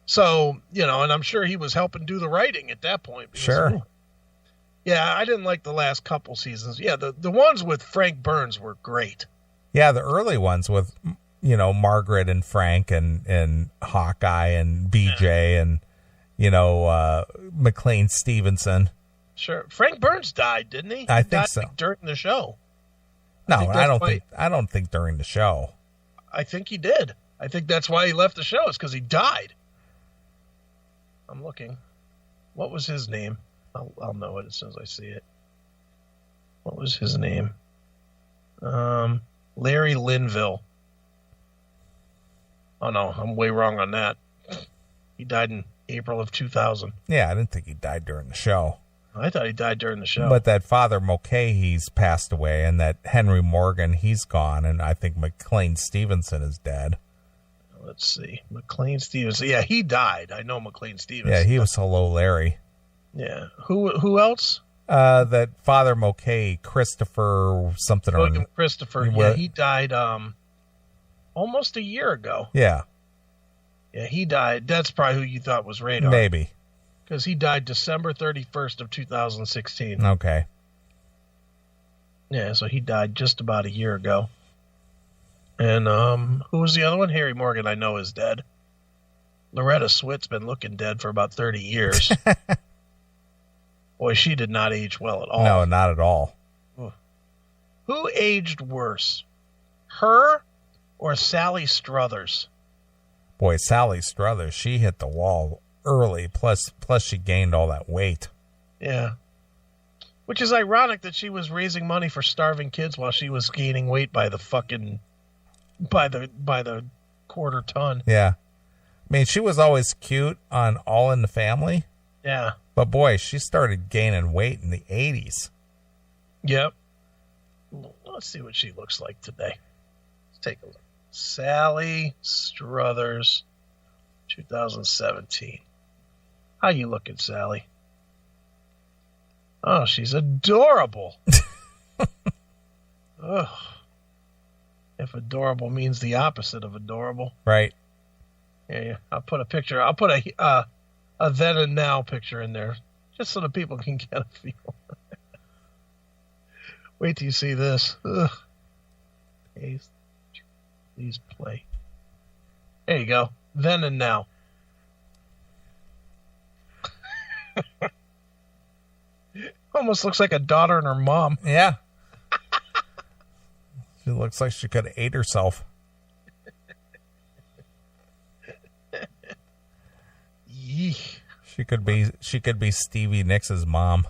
S2: So and I'm sure he was helping do the writing at that point.
S1: Sure.
S2: Yeah, I didn't like the last couple seasons. Yeah, the ones with Frank Burns were great.
S1: Yeah, the early ones with, Margaret and Frank and Hawkeye and BJ and, McLean Stevenson.
S2: Sure. Frank Burns died, didn't he?
S1: I
S2: He
S1: think
S2: died,
S1: so.
S2: like, during the show.
S1: No,
S2: I
S1: I don't think during the show.
S2: I think he did. I think that's why he left the show, is because he died. I'm looking. What was his name? I'll know it as soon as I see it. What was his name? Larry Linville. Oh, no, I'm way wrong on that. He died in April of 2000.
S1: Yeah, I didn't think he died during the show.
S2: I thought he died during the show.
S1: But that Father Mulcahy's passed away, and that Henry Morgan, he's gone, and I think McLean Stevenson is dead.
S2: Let's see. McLean Stevenson. Yeah, he died. I know McLean Stevenson.
S1: Yeah, he was Hello Larry.
S2: Yeah. Who else?
S1: That Father Mulcahy, Christopher something or
S2: William Christopher. Yeah, he died almost a year ago.
S1: Yeah.
S2: Yeah, he died. That's probably who you thought was Radar.
S1: Maybe.
S2: Because he died December 31st of 2016.
S1: Okay.
S2: Yeah, so he died just about a year ago. And who was the other one? Harry Morgan, I know, is dead. Loretta Swit's been looking dead for about 30 years. Boy, she did not age well at all.
S1: No, not at all.
S2: Who aged worse? Her or Sally Struthers?
S1: Boy, Sally Struthers, she hit the wall early, plus she gained all that weight.
S2: Yeah. Which is ironic that she was raising money for starving kids while she was gaining weight by the quarter ton.
S1: Yeah. I mean, she was always cute on All in the Family.
S2: Yeah.
S1: But boy, she started gaining weight in the 80s.
S2: Yep. Let's see what she looks like today. Let's take a look. Sally Struthers, 2017. How you looking, Sally? Oh, she's adorable. Ugh. If adorable means the opposite of adorable.
S1: Right.
S2: Yeah. I'll put a picture. I'll put a then and now picture in there, just so the people can get a feel. Wait till you see this. Ugh. Please play. There you go. Then and now. Almost looks like a daughter and her mom.
S1: Yeah. She looks like she could have ate herself.
S2: Yeesh.
S1: She could be Stevie Nicks' mom.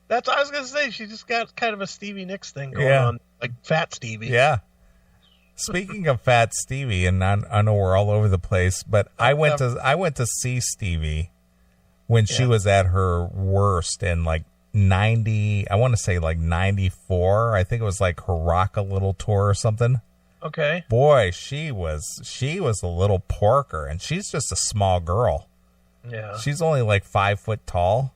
S2: That's what I was gonna say. She just got kind of a Stevie Nicks thing going on, like Fat Stevie.
S1: Yeah. Speaking of Fat Stevie, and I know we're all over the place, but I went to see Stevie when she was at her worst in like 90. I want to say like 94. I think it was like her Rock a Little tour or something.
S2: Okay.
S1: Boy, she was a little porker, and she's just a small girl.
S2: Yeah.
S1: She's only like 5 foot tall,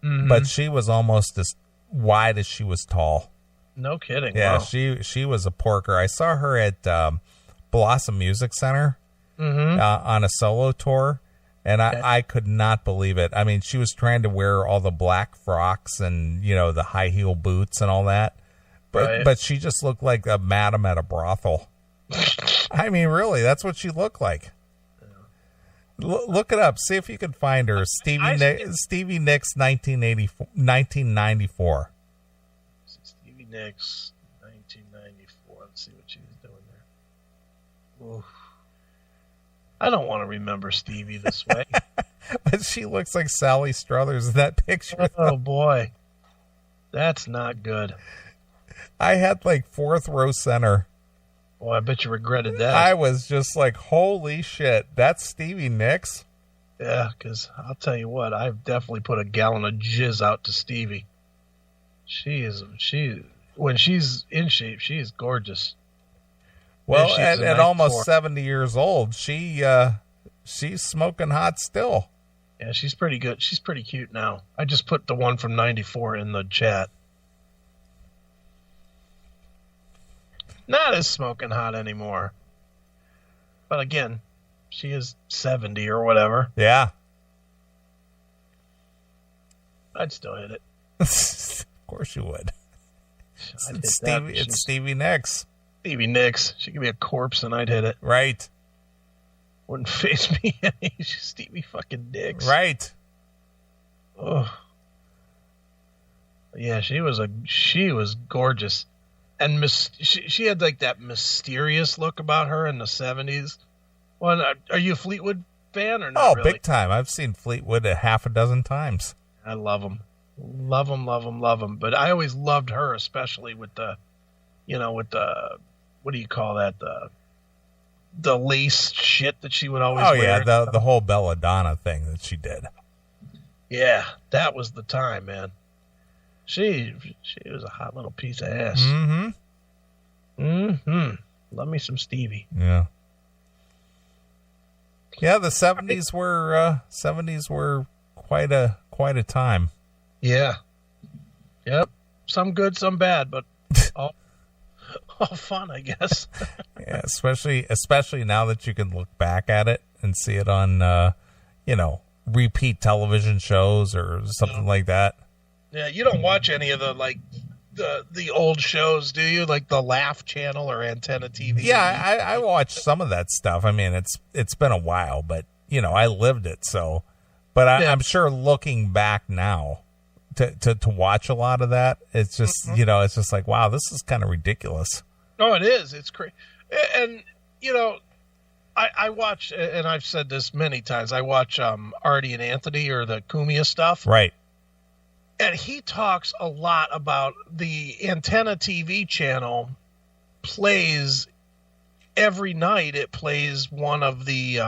S1: but she was almost as wide as she was tall.
S2: No kidding.
S1: Yeah,
S2: wow.
S1: she was a porker. I saw her at Blossom Music Center on a solo tour, and I could not believe it. I mean, she was trying to wear all the black frocks and, the high heel boots and all that, but she just looked like a madam at a brothel. I mean, really, that's what she looked like. Look it up. See if you can find her. Stevie Nicks, 1994.
S2: Stevie Nicks, 1994. Let's see what she was doing there. Oof. I don't want to remember Stevie this way.
S1: But she looks like Sally Struthers in that picture.
S2: Oh, boy. That's not good.
S1: I had like fourth row center.
S2: Well, I bet you regretted that.
S1: I was just like, holy shit, that's Stevie Nicks?
S2: Yeah, because I'll tell you what, I've definitely put a gallon of jizz out to Stevie. When she's in shape, she is gorgeous.
S1: Well, at almost 70 years old, she's smoking hot still.
S2: Yeah, she's pretty good. She's pretty cute now. I just put the one from 94 in the chat. Not as smoking hot anymore. But again, she is 70 or whatever.
S1: Yeah.
S2: I'd still hit it.
S1: Of course you would. It's Stevie Nicks.
S2: Stevie Nicks. She could be a corpse and I'd hit it.
S1: Right.
S2: Wouldn't face me any. Stevie fucking Nicks.
S1: Right.
S2: Oh. Yeah, she was gorgeous. And she had like that mysterious look about her in the 70s. Well, are you a Fleetwood fan or not?
S1: Oh,
S2: really?
S1: Big time. I've seen Fleetwood a half a dozen times.
S2: I love them. Love them, love them, love them. But I always loved her, especially with the, what do you call that? The lace shit that she would always wear.
S1: Oh, yeah, the whole belladonna thing that she did.
S2: Yeah, that was the time, man. She was a hot little piece of ass.
S1: Mm-hmm.
S2: Mm-hmm. Love me some Stevie.
S1: Yeah. Yeah, the 70s were quite a time.
S2: Yeah. Yep. Some good, some bad, but all fun, I guess.
S1: Yeah, especially now that you can look back at it and see it on repeat television shows or something like that.
S2: Yeah, you don't watch any of the old shows, do you? Like the Laugh Channel or Antenna TV?
S1: Yeah, I watched some of that stuff. I mean, it's been a while, but I lived it, so. But I'm sure looking back now to watch a lot of that, it's just it's just like, wow, this is kind of ridiculous.
S2: Oh, it is. It's crazy, and I watch, and I've said this many times. I watch Artie and Anthony or the Cumia stuff,
S1: right?
S2: And he talks a lot about the Antenna TV channel plays every night. It plays one of the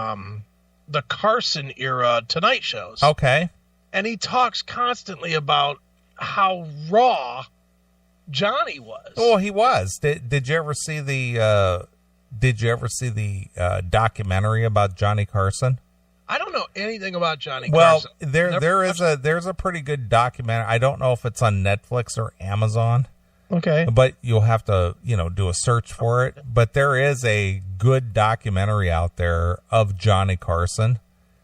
S2: Carson era Tonight shows.
S1: Okay.
S2: And he talks constantly about how raw Johnny was.
S1: Oh, he was. Did you ever see the documentary about Johnny Carson?
S2: I don't know anything about Johnny
S1: Carson.
S2: Well,
S1: there's a pretty good documentary. I don't know if it's on Netflix or Amazon.
S2: Okay.
S1: But you'll have to, do a search for it. But there is a good documentary out there of Johnny Carson.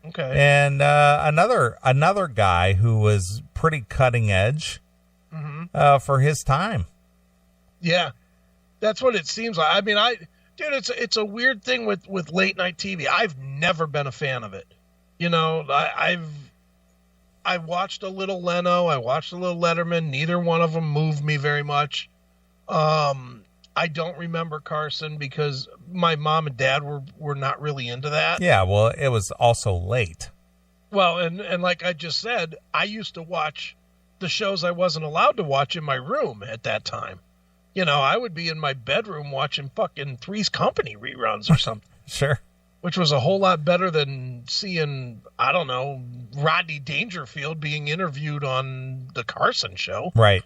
S2: Okay.
S1: And another guy who was pretty cutting edge for his time. Yeah.
S2: That's what it seems like. I mean, dude, it's a weird thing with late night TV. I've never been a fan of it. I watched a little Leno. I watched a little Letterman. Neither one of them moved me very much. I don't remember Carson because my mom and dad were not really into that.
S1: Yeah, well, it was also late.
S2: Well, and like I just said, I used to watch the shows I wasn't allowed to watch in my room at that time. I would be in my bedroom watching fucking Three's Company reruns or something.
S1: Sure.
S2: Which was a whole lot better than seeing, I don't know, Rodney Dangerfield being interviewed on the Carson show.
S1: Right.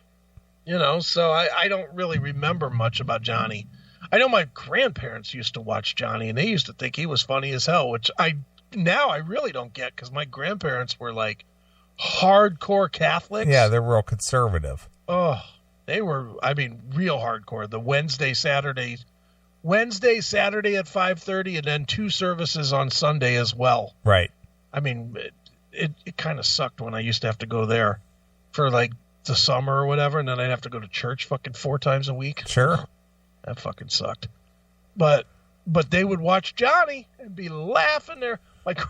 S2: So I don't really remember much about Johnny. I know my grandparents used to watch Johnny, and they used to think he was funny as hell, which I really don't get because my grandparents were like hardcore Catholics.
S1: Yeah, they're real conservative.
S2: Oh, they were, real hardcore. The Wednesday, Saturday at 5:30, and then 2 services on Sunday as well.
S1: Right.
S2: It kind of sucked when I used to have to go there for like the summer or whatever, and then I'd have to go to church fucking 4 times a week.
S1: Sure.
S2: That fucking sucked. But they would watch Johnny and be laughing there. Like,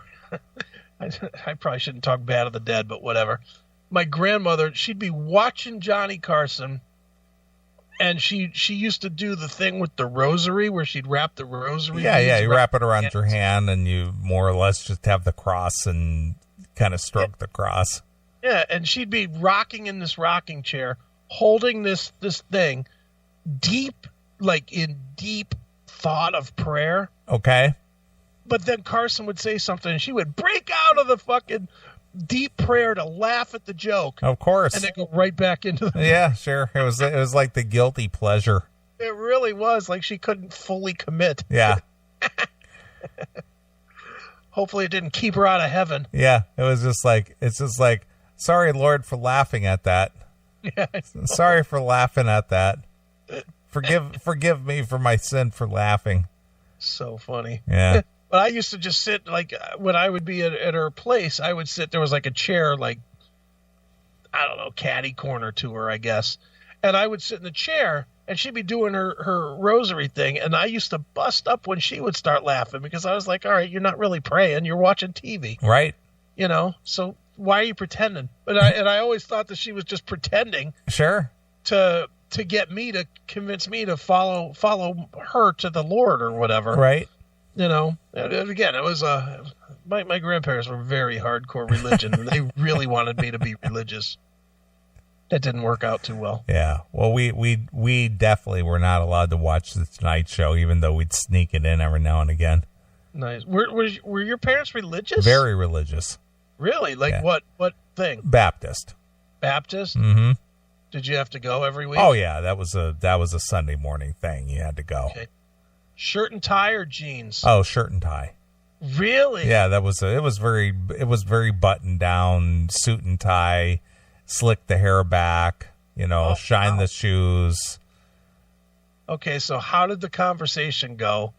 S2: I probably shouldn't talk bad of the dead, but whatever. My grandmother, she'd be watching Johnny Carson, and she used to do the thing with the rosary where she'd wrap the rosary.
S1: Yeah, you wrap it around your hand, and you more or less just have the cross and kind of stroke the cross.
S2: Yeah, and she'd be rocking in this rocking chair, holding this thing, in deep thought of prayer.
S1: Okay.
S2: But then Carson would say something, and she would break out of the fucking deep prayer to laugh at the joke.
S1: Of course.
S2: And then go right back into the...
S1: Yeah, sure. It was like the guilty pleasure.
S2: It really was. Like she couldn't fully commit.
S1: Yeah.
S2: Hopefully it didn't keep her out of heaven.
S1: Yeah. It's just like, sorry, Lord, for laughing at that.
S2: Yeah.
S1: Sorry for laughing at that. Forgive me for my sin for laughing.
S2: So funny.
S1: Yeah.
S2: But I used to just sit, like, when I would be at her place, I would sit, there was like a chair, like, I don't know, catty corner to her, I guess. And I would sit in the chair, and she'd be doing her rosary thing, and I used to bust up when she would start laughing because I was like, all right, you're not really praying, you're watching TV.
S1: Right.
S2: So why are you pretending? I always thought that she was just pretending.
S1: Sure.
S2: To get me to convince me to follow her to the Lord or whatever.
S1: Right.
S2: And again, it was my grandparents were very hardcore religion, and they really wanted me to be religious. That didn't work out too well.
S1: Yeah. Well, we definitely were not allowed to watch the Tonight Show, even though we'd sneak it in every now and again.
S2: Nice. Were your parents religious?
S1: Very religious.
S2: Really? Like
S1: Yeah.
S2: What thing?
S1: Baptist.
S2: Baptist?
S1: Mm-hmm.
S2: Did you have to go every week?
S1: Oh yeah, that was a Sunday morning thing. You had to go.
S2: Okay. Shirt and tie or jeans?
S1: Oh, shirt and tie.
S2: Really?
S1: Yeah, it was very buttoned down, suit and tie, slick the hair back, shine the shoes.
S2: Okay, so how did the conversation go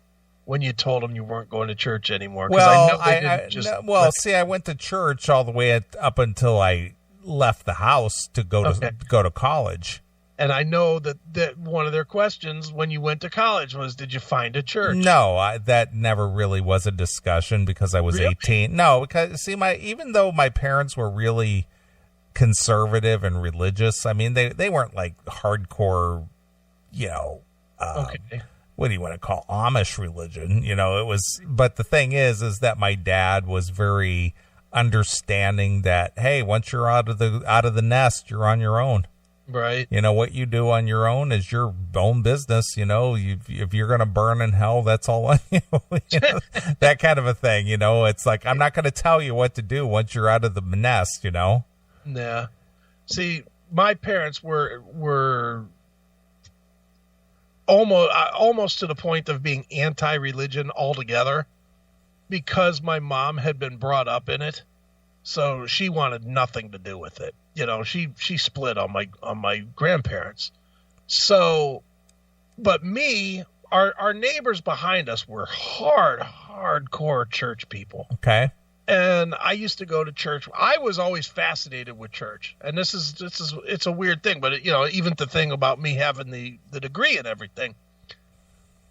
S2: when you told them you weren't going to church anymore?
S1: Well,
S2: I
S1: went to church all the way up until I left the house to go to college.
S2: And I know that one of their questions when you went to college was, did you find a church?
S1: No, that never really was a discussion because I was 18. No, because even though my parents were really conservative and religious, I mean, they weren't like hardcore, what do you want to call Amish religion? It was, but the thing is that my dad was very understanding that, hey, once you're out of the nest, you're on your own.
S2: Right.
S1: What you do on your own is your own business. If you're going to burn in hell, that's all on you. That kind of a thing. It's like, I'm not going to tell you what to do once you're out of the nest,
S2: Yeah. See, my parents were almost to the point of being anti-religion altogether because my mom had been brought up in it. So she wanted nothing to do with it. She split on my grandparents. So, but me, our neighbors behind us were hardcore church people.
S1: Okay.
S2: And I used to go to church. I was always fascinated with church. And it's a weird thing, but even the thing about me having the degree and everything,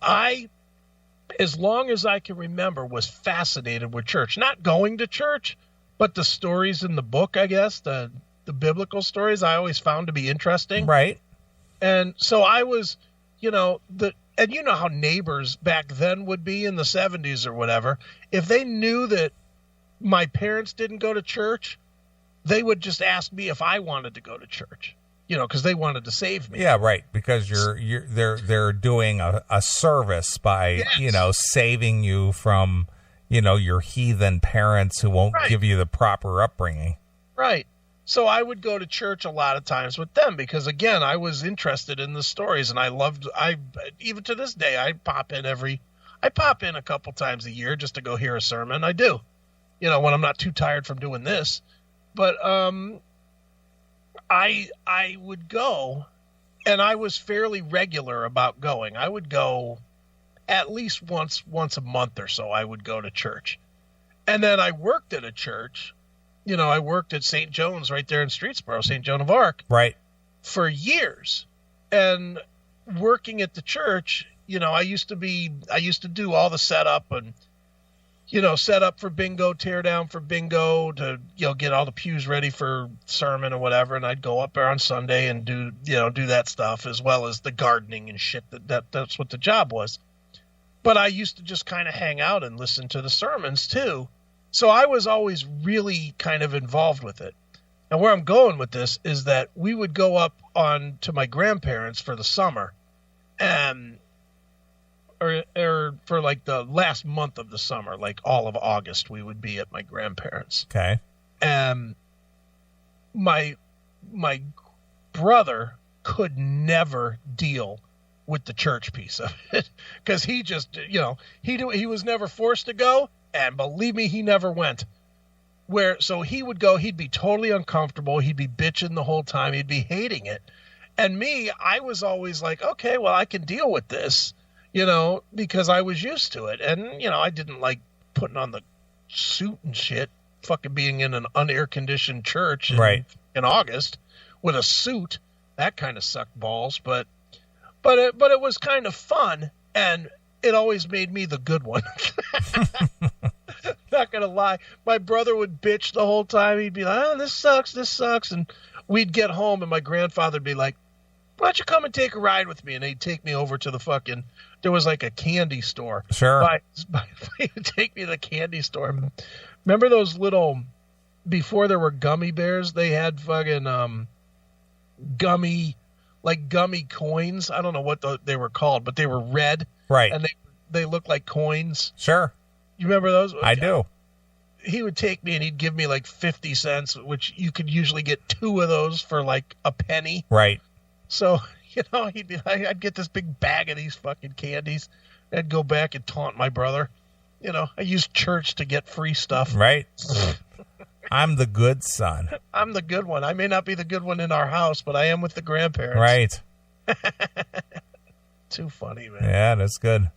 S2: as long as I can remember, was fascinated with church. Not going to church, but the stories in the book, I guess, the biblical stories I always found to be interesting.
S1: Right.
S2: And so I was, and you know how neighbors back then would be in the 70s or whatever. If they knew that my parents didn't go to church, they would just ask me if I wanted to go to church, because they wanted to save me.
S1: Yeah, right. Because they're doing a service by,
S2: Yes.
S1: saving you from, your heathen parents who won't give you the proper upbringing.
S2: Right. So I would go to church a lot of times with them because, again, I was interested in the stories, and even to this day, I pop in a couple times a year just to go hear a sermon. I do, when I'm not too tired from doing this. But I would go, and I was fairly regular about going. I would go at least once a month or so. I would go to church, and then I worked at a church. I worked at St. John's right there in Streetsboro, St. Joan of Arc,
S1: right,
S2: for years. And working at the church, I used to do all the setup and, set up for bingo, tear down for bingo, to, get all the pews ready for sermon or whatever. And I'd go up there on Sunday and do that stuff, as well as the gardening and shit. That's what the job was. But I used to just kind of hang out and listen to the sermons too. So I was always really kind of involved with it. And where I'm going with this is that we would go up to my grandparents for the summer, or for like the last month of the summer, like all of August, we would be at my grandparents.
S1: Okay.
S2: And my brother could never deal with the church piece of it because he just, he was never forced to go. And believe me, he never went. So he would go, he'd be totally uncomfortable. He'd be bitching the whole time. He'd be hating it. And me, I was always like, okay, well, I can deal with this, because I was used to it. And, I didn't like putting on the suit and shit, fucking being in an unair-conditioned church in August with a suit. That kind of sucked balls, but it was kind of fun, and it always made me the good one. Not gonna lie, my brother would bitch the whole time. He'd be like, "Oh, this sucks," and we'd get home, and my grandfather'd be like, "Why don't you come and take a ride with me?" And he'd take me over to the fucking. There was like a candy store.
S1: Sure.
S2: He would take me to the candy store. Remember those little? Before there were gummy bears, they had fucking gummy coins. I don't know what they were called, but they were red.
S1: Right.
S2: And they looked like coins.
S1: Sure.
S2: You remember those?
S1: I do.
S2: He would take me and he'd give me like 50 cents, which you could usually get 2 of those for like a penny.
S1: Right.
S2: So, he'd be like, I'd get this big bag of these fucking candies. I'd go back and taunt my brother. I used church to get free stuff.
S1: Right. I'm the good son.
S2: I'm the good one. I may not be the good one in our house, but I am with the grandparents.
S1: Right.
S2: Too funny, man.
S1: Yeah, that's good.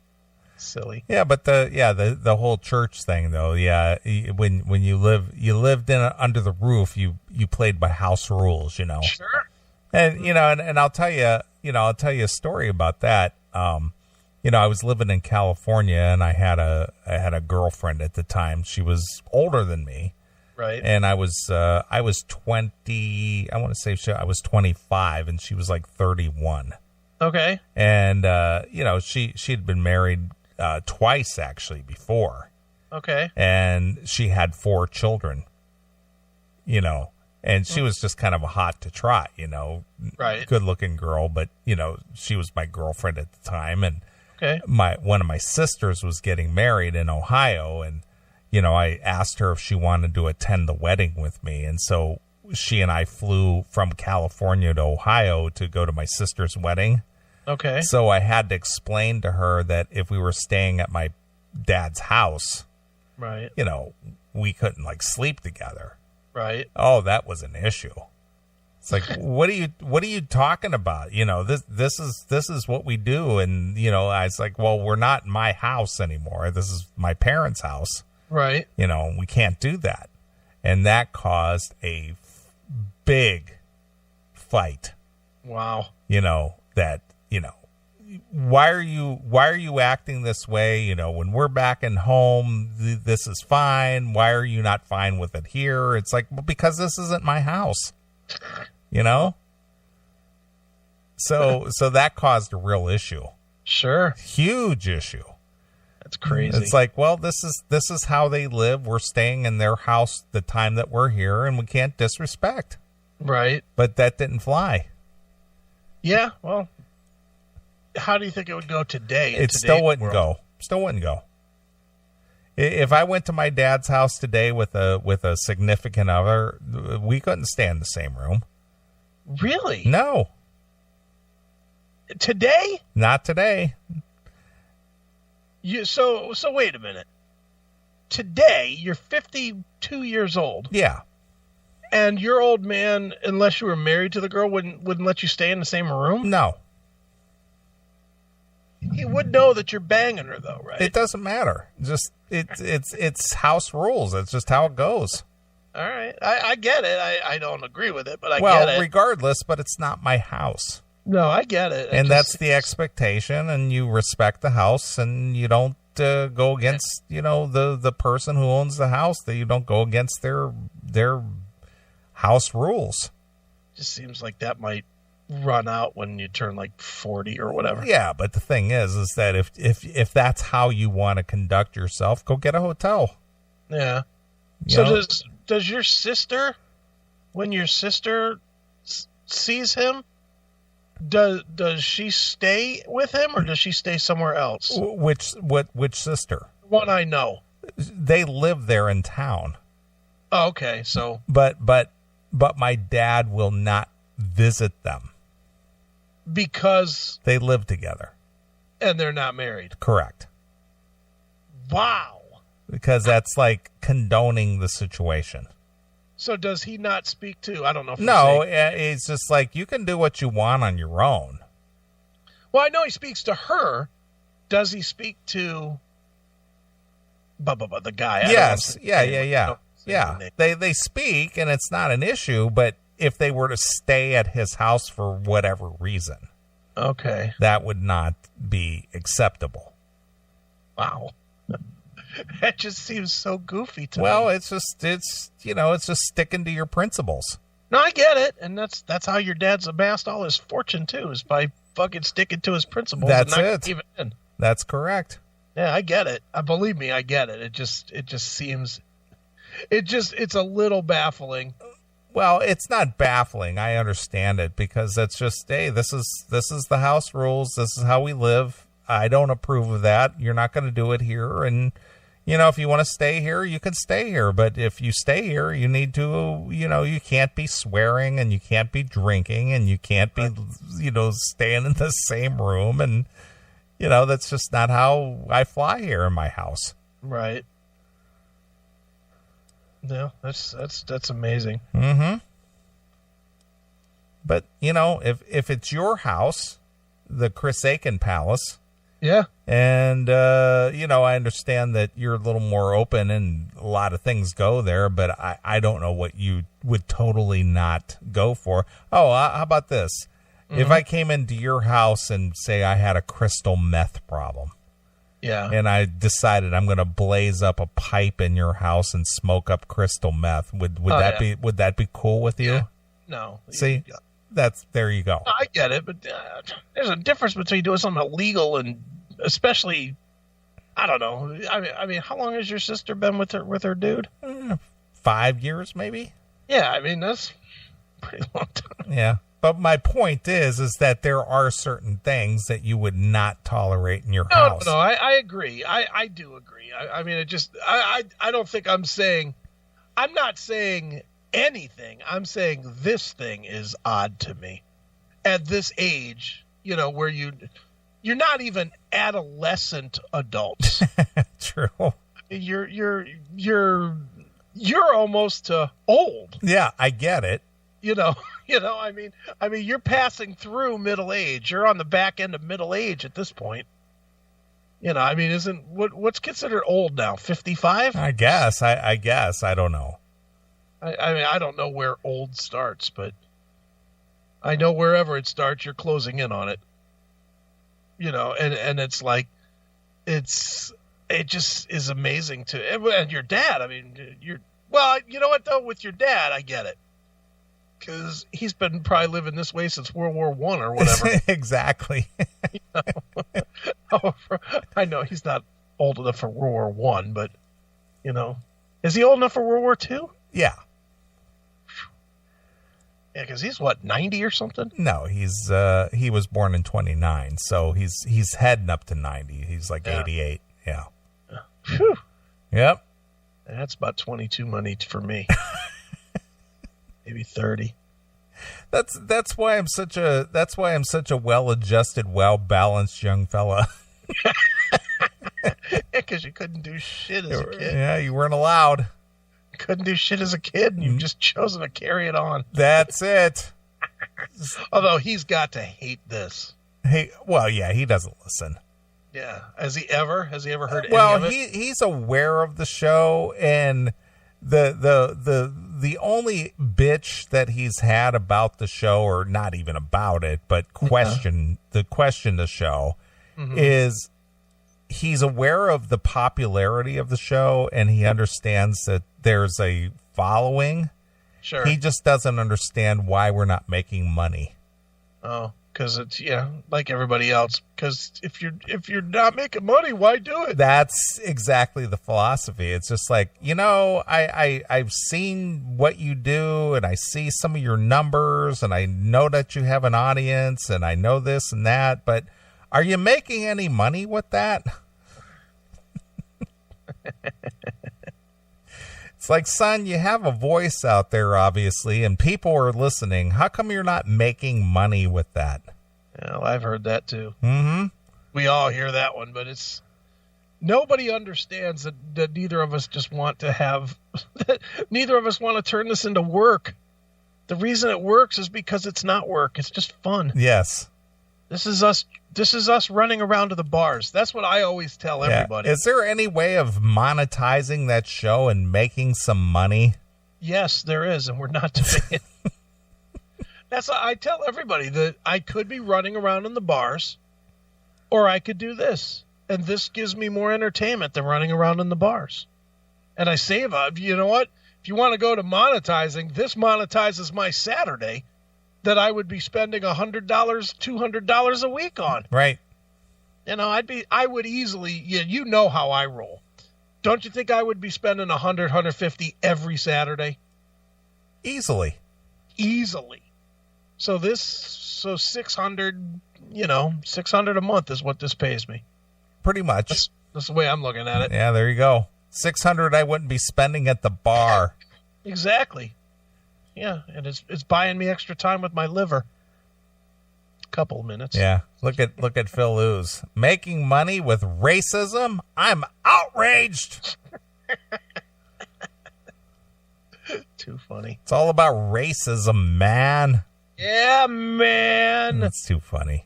S2: Silly.
S1: Yeah, but the whole church thing though. Yeah, when you lived under the roof, you played by house rules.
S2: Sure.
S1: And and I'll tell you a story about that. I was living in California, and I had a girlfriend at the time. She was older than me.
S2: Right.
S1: And I was 20. I want to say I was 25, and she was like 31.
S2: Okay.
S1: And she'd been married twice actually before.
S2: Okay.
S1: And she had 4 children. And she was just kind of a hot to trot.
S2: Right.
S1: Good looking girl, but she was my girlfriend at the time. And
S2: okay.
S1: One of my sisters was getting married in Ohio, and I asked her if she wanted to attend the wedding with me. And so she and I flew from California to Ohio to go to my sister's wedding.
S2: Okay.
S1: So I had to explain to her that if we were staying at my dad's house,
S2: right,
S1: we couldn't sleep together.
S2: Right.
S1: Oh, that was an issue. It's like, what are you talking about? This is what we do. And, I was like, well, we're not in my house anymore. This is my parents' house.
S2: Right.
S1: We can't do that. And that caused a big fight.
S2: Wow.
S1: Why are you acting this way? When we're back in home, this is fine. Why are you not fine with it here? It's like, well, because this isn't my house, So that caused a real issue.
S2: Sure.
S1: Huge issue.
S2: That's crazy.
S1: It's like, well, this is how they live. We're staying in their house the time that we're here, and we can't disrespect.
S2: Right.
S1: But that didn't fly.
S2: Yeah. Well, how do you think it would go today?
S1: It still wouldn't go. Still wouldn't go. If I went to my dad's house today with a significant other, we couldn't stay in the same room.
S2: Really?
S1: No.
S2: Today?
S1: Not today.
S2: So wait a minute. Today, you're 52 years old.
S1: Yeah.
S2: And your old man, unless you were married to the girl, wouldn't let you stay in the same room?
S1: No.
S2: He would know that you're banging her, though, right?
S1: It doesn't matter. Just it's house rules. It's just how it goes.
S2: All right. I get it. I don't agree with it, but I get it.
S1: Well, regardless, but it's not my house.
S2: No, I get it.
S1: And that's the expectation, and you respect the house, and you don't go against, the person who owns the house. That you don't go against their house rules.
S2: Just seems like that might run out when you turn 40 or whatever.
S1: Yeah, but the thing is that if that's how you want to conduct yourself, go get a hotel.
S2: Yeah. So does your sister, when your sister sees him, does she stay with him, or does she stay somewhere else?
S1: Which sister?
S2: One I know.
S1: They live there in town.
S2: Oh, okay. So,
S1: but my dad will not visit them
S2: because
S1: they live together
S2: and they're not married.
S1: Correct.
S2: Wow.
S1: Because that's condoning the situation.
S2: So does he not speak to? I don't know.
S1: No, it's just you can do what you want on your own.
S2: Well, I know he speaks to her. Does he speak to the guy?
S1: Yes. Yeah. Yeah, they speak, and it's not an issue, but if they were to stay at his house for whatever reason,
S2: okay,
S1: that would not be acceptable.
S2: Wow. That just seems so goofy to me.
S1: Well, it's just sticking to your principles.
S2: No, I get it, and that's how your dad's amassed all his fortune too, is by fucking sticking to his principles.
S1: That's
S2: and not
S1: it.
S2: giving in.
S1: That's correct.
S2: Yeah, I get it. Believe me, I get it. It just seems, it's a little baffling.
S1: Well, it's not baffling. I understand it because that's just, hey, this is the house rules. This is how we live. I don't approve of that. You're not going to do it here, and if you want to stay here, you can stay here. But if you stay here, you need to, you can't be swearing and you can't be drinking and you can't be, staying in the same room. And, that's just not how I fly here in my house.
S2: Right. No, that's amazing.
S1: Mm-hmm. But, if it's your house, the Chris Aiken Palace.
S2: Yeah.
S1: And, I understand that you're a little more open and a lot of things go there, but I don't know what you would totally not go for. Oh, how about this? Mm-hmm. If I came into your house and say I had a crystal meth problem.
S2: Yeah.
S1: And I decided I'm going to blaze up a pipe in your house and smoke up crystal meth. Would that be cool with you?
S2: Yeah. No.
S1: See?
S2: Yeah.
S1: There you go.
S2: I get it, but there's a difference between doing something illegal and especially, I don't know. I mean, how long has your sister been with her dude?
S1: 5 years, maybe.
S2: Yeah, I mean that's a pretty long time.
S1: Yeah, but my point is that there are certain things that you would not tolerate in your house.
S2: No, I agree. I do agree. I mean, it just I don't think I'm not saying anything. I'm saying this thing is odd to me at this age, where you're not even adolescent adults.
S1: True.
S2: You're almost old.
S1: Yeah, I get it.
S2: I mean you're passing through middle age. You're on the back end of middle age at this point. I mean, what's considered old now? 55?
S1: I guess. I don't know.
S2: I mean, I don't know where old starts, but I know wherever it starts, you're closing in on it. And it's like, it just is amazing and your dad, I mean, you know what though, with your dad, I get it. Because he's been probably living this way since World War I or whatever.
S1: Exactly.
S2: I know he's not old enough for World War I, but, is he old enough for World War II?
S1: Yeah.
S2: Yeah, because he's 90 or something?
S1: No, he was born in 29, so he's heading up to 90. He's like 88. Yeah.
S2: Whew.
S1: Yep.
S2: That's about 22 money for me. Maybe 30.
S1: That's why I'm such a well-adjusted, well-balanced young fella.
S2: Because you couldn't do shit as a kid.
S1: Yeah, you weren't allowed.
S2: Couldn't do shit as a kid, and you've just chosen to carry it on.
S1: That's it.
S2: Although he's got to hate this.
S1: Hey, well, yeah, he doesn't listen.
S2: Yeah, has he ever heard any of it?
S1: Well, he's aware of the show, and the only bitch that he's had about the show, or not even about it, but question the show, is he's aware of the popularity of the show, and he understands that there's a following.
S2: Sure.
S1: He just doesn't understand why we're not making money.
S2: Oh, because it's like everybody else. Because if you're not making money, why do it?
S1: That's exactly the philosophy. It's just like, I've seen what you do, and I see some of your numbers, and I know that you have an audience, and I know this and that, but are you making any money with that? It's like, son, you have a voice out there, obviously, and people are listening. How come you're not making money with that?
S2: Well, I've heard that too.
S1: Mm-hmm.
S2: We all hear that one, but nobody understands that neither of us just want to have, neither of us want to turn this into work. The reason it works is because it's not work. It's just fun.
S1: Yes.
S2: This is us. This is us running around to the bars. That's what I always tell everybody.
S1: Is there any way of monetizing that show and making some money?
S2: Yes, there is, and we're not doing it. That's what I tell everybody, that I could be running around in the bars, or I could do this, and this gives me more entertainment than running around in the bars. And I save up. You know what? If you want to go to monetizing, this monetizes my Saturday that I would be spending $100, $200 a week on.
S1: Right.
S2: You know, I would easily, you know how I roll. Don't you think I would be spending 100, 150 every Saturday?
S1: Easily. So 600, 600 a month is what this pays me. Pretty much.
S2: That's the way I'm looking at it.
S1: Yeah, there you go. 600 I wouldn't be spending at the bar.
S2: Exactly. Yeah, and it's buying me extra time with my liver. Couple of minutes.
S1: Yeah. Look at Phil Ooze. Making money with racism? I'm outraged.
S2: Too funny.
S1: It's all about racism, man.
S2: Yeah, man.
S1: That's too funny.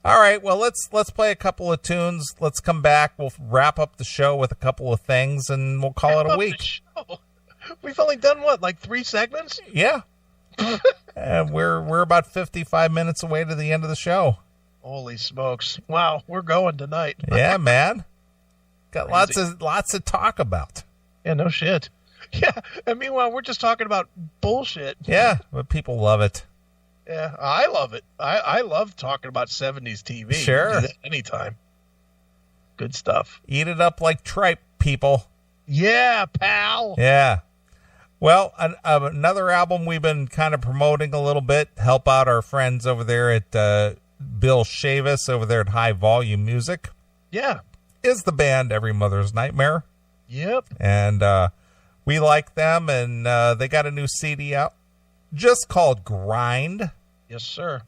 S1: All right, well, let's play a couple of tunes. Let's come back. We'll wrap up the show with a couple of things, and we'll call it a week.
S2: We've only done what, like 3 segments?
S1: Yeah. And we're about 55 minutes away to the end of the show.
S2: Holy smokes! Wow, we're going tonight.
S1: Yeah, man. Got lots to talk about.
S2: Yeah, no shit. Yeah, and meanwhile, we're just talking about bullshit.
S1: Yeah, but people love it.
S2: Yeah, I love it. I love talking about 70s TV.
S1: Sure.
S2: Anytime. Good stuff.
S1: Eat it up like tripe, people.
S2: Yeah, pal.
S1: Yeah. Well, another album we've been kind of promoting a little bit, help out our friends over there at Bill Shavis over there at High Volume Music.
S2: Yeah.
S1: Is the band Every Mother's Nightmare.
S2: Yep.
S1: And we like them, and they got a new CD out just called Grind.
S2: Yes, sir.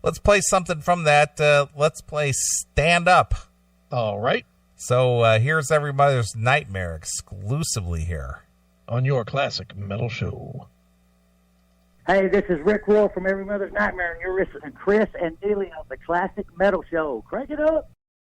S1: Let's play something from that. Let's play Stand Up.
S2: All right.
S1: So here's Every Mother's Nightmare exclusively here
S2: on your classic metal show.
S3: Hey, this is Rick Roll from Every Mother's Nightmare, and you're listening to Chris and Neely on the Classic Metal Show. Crank it up.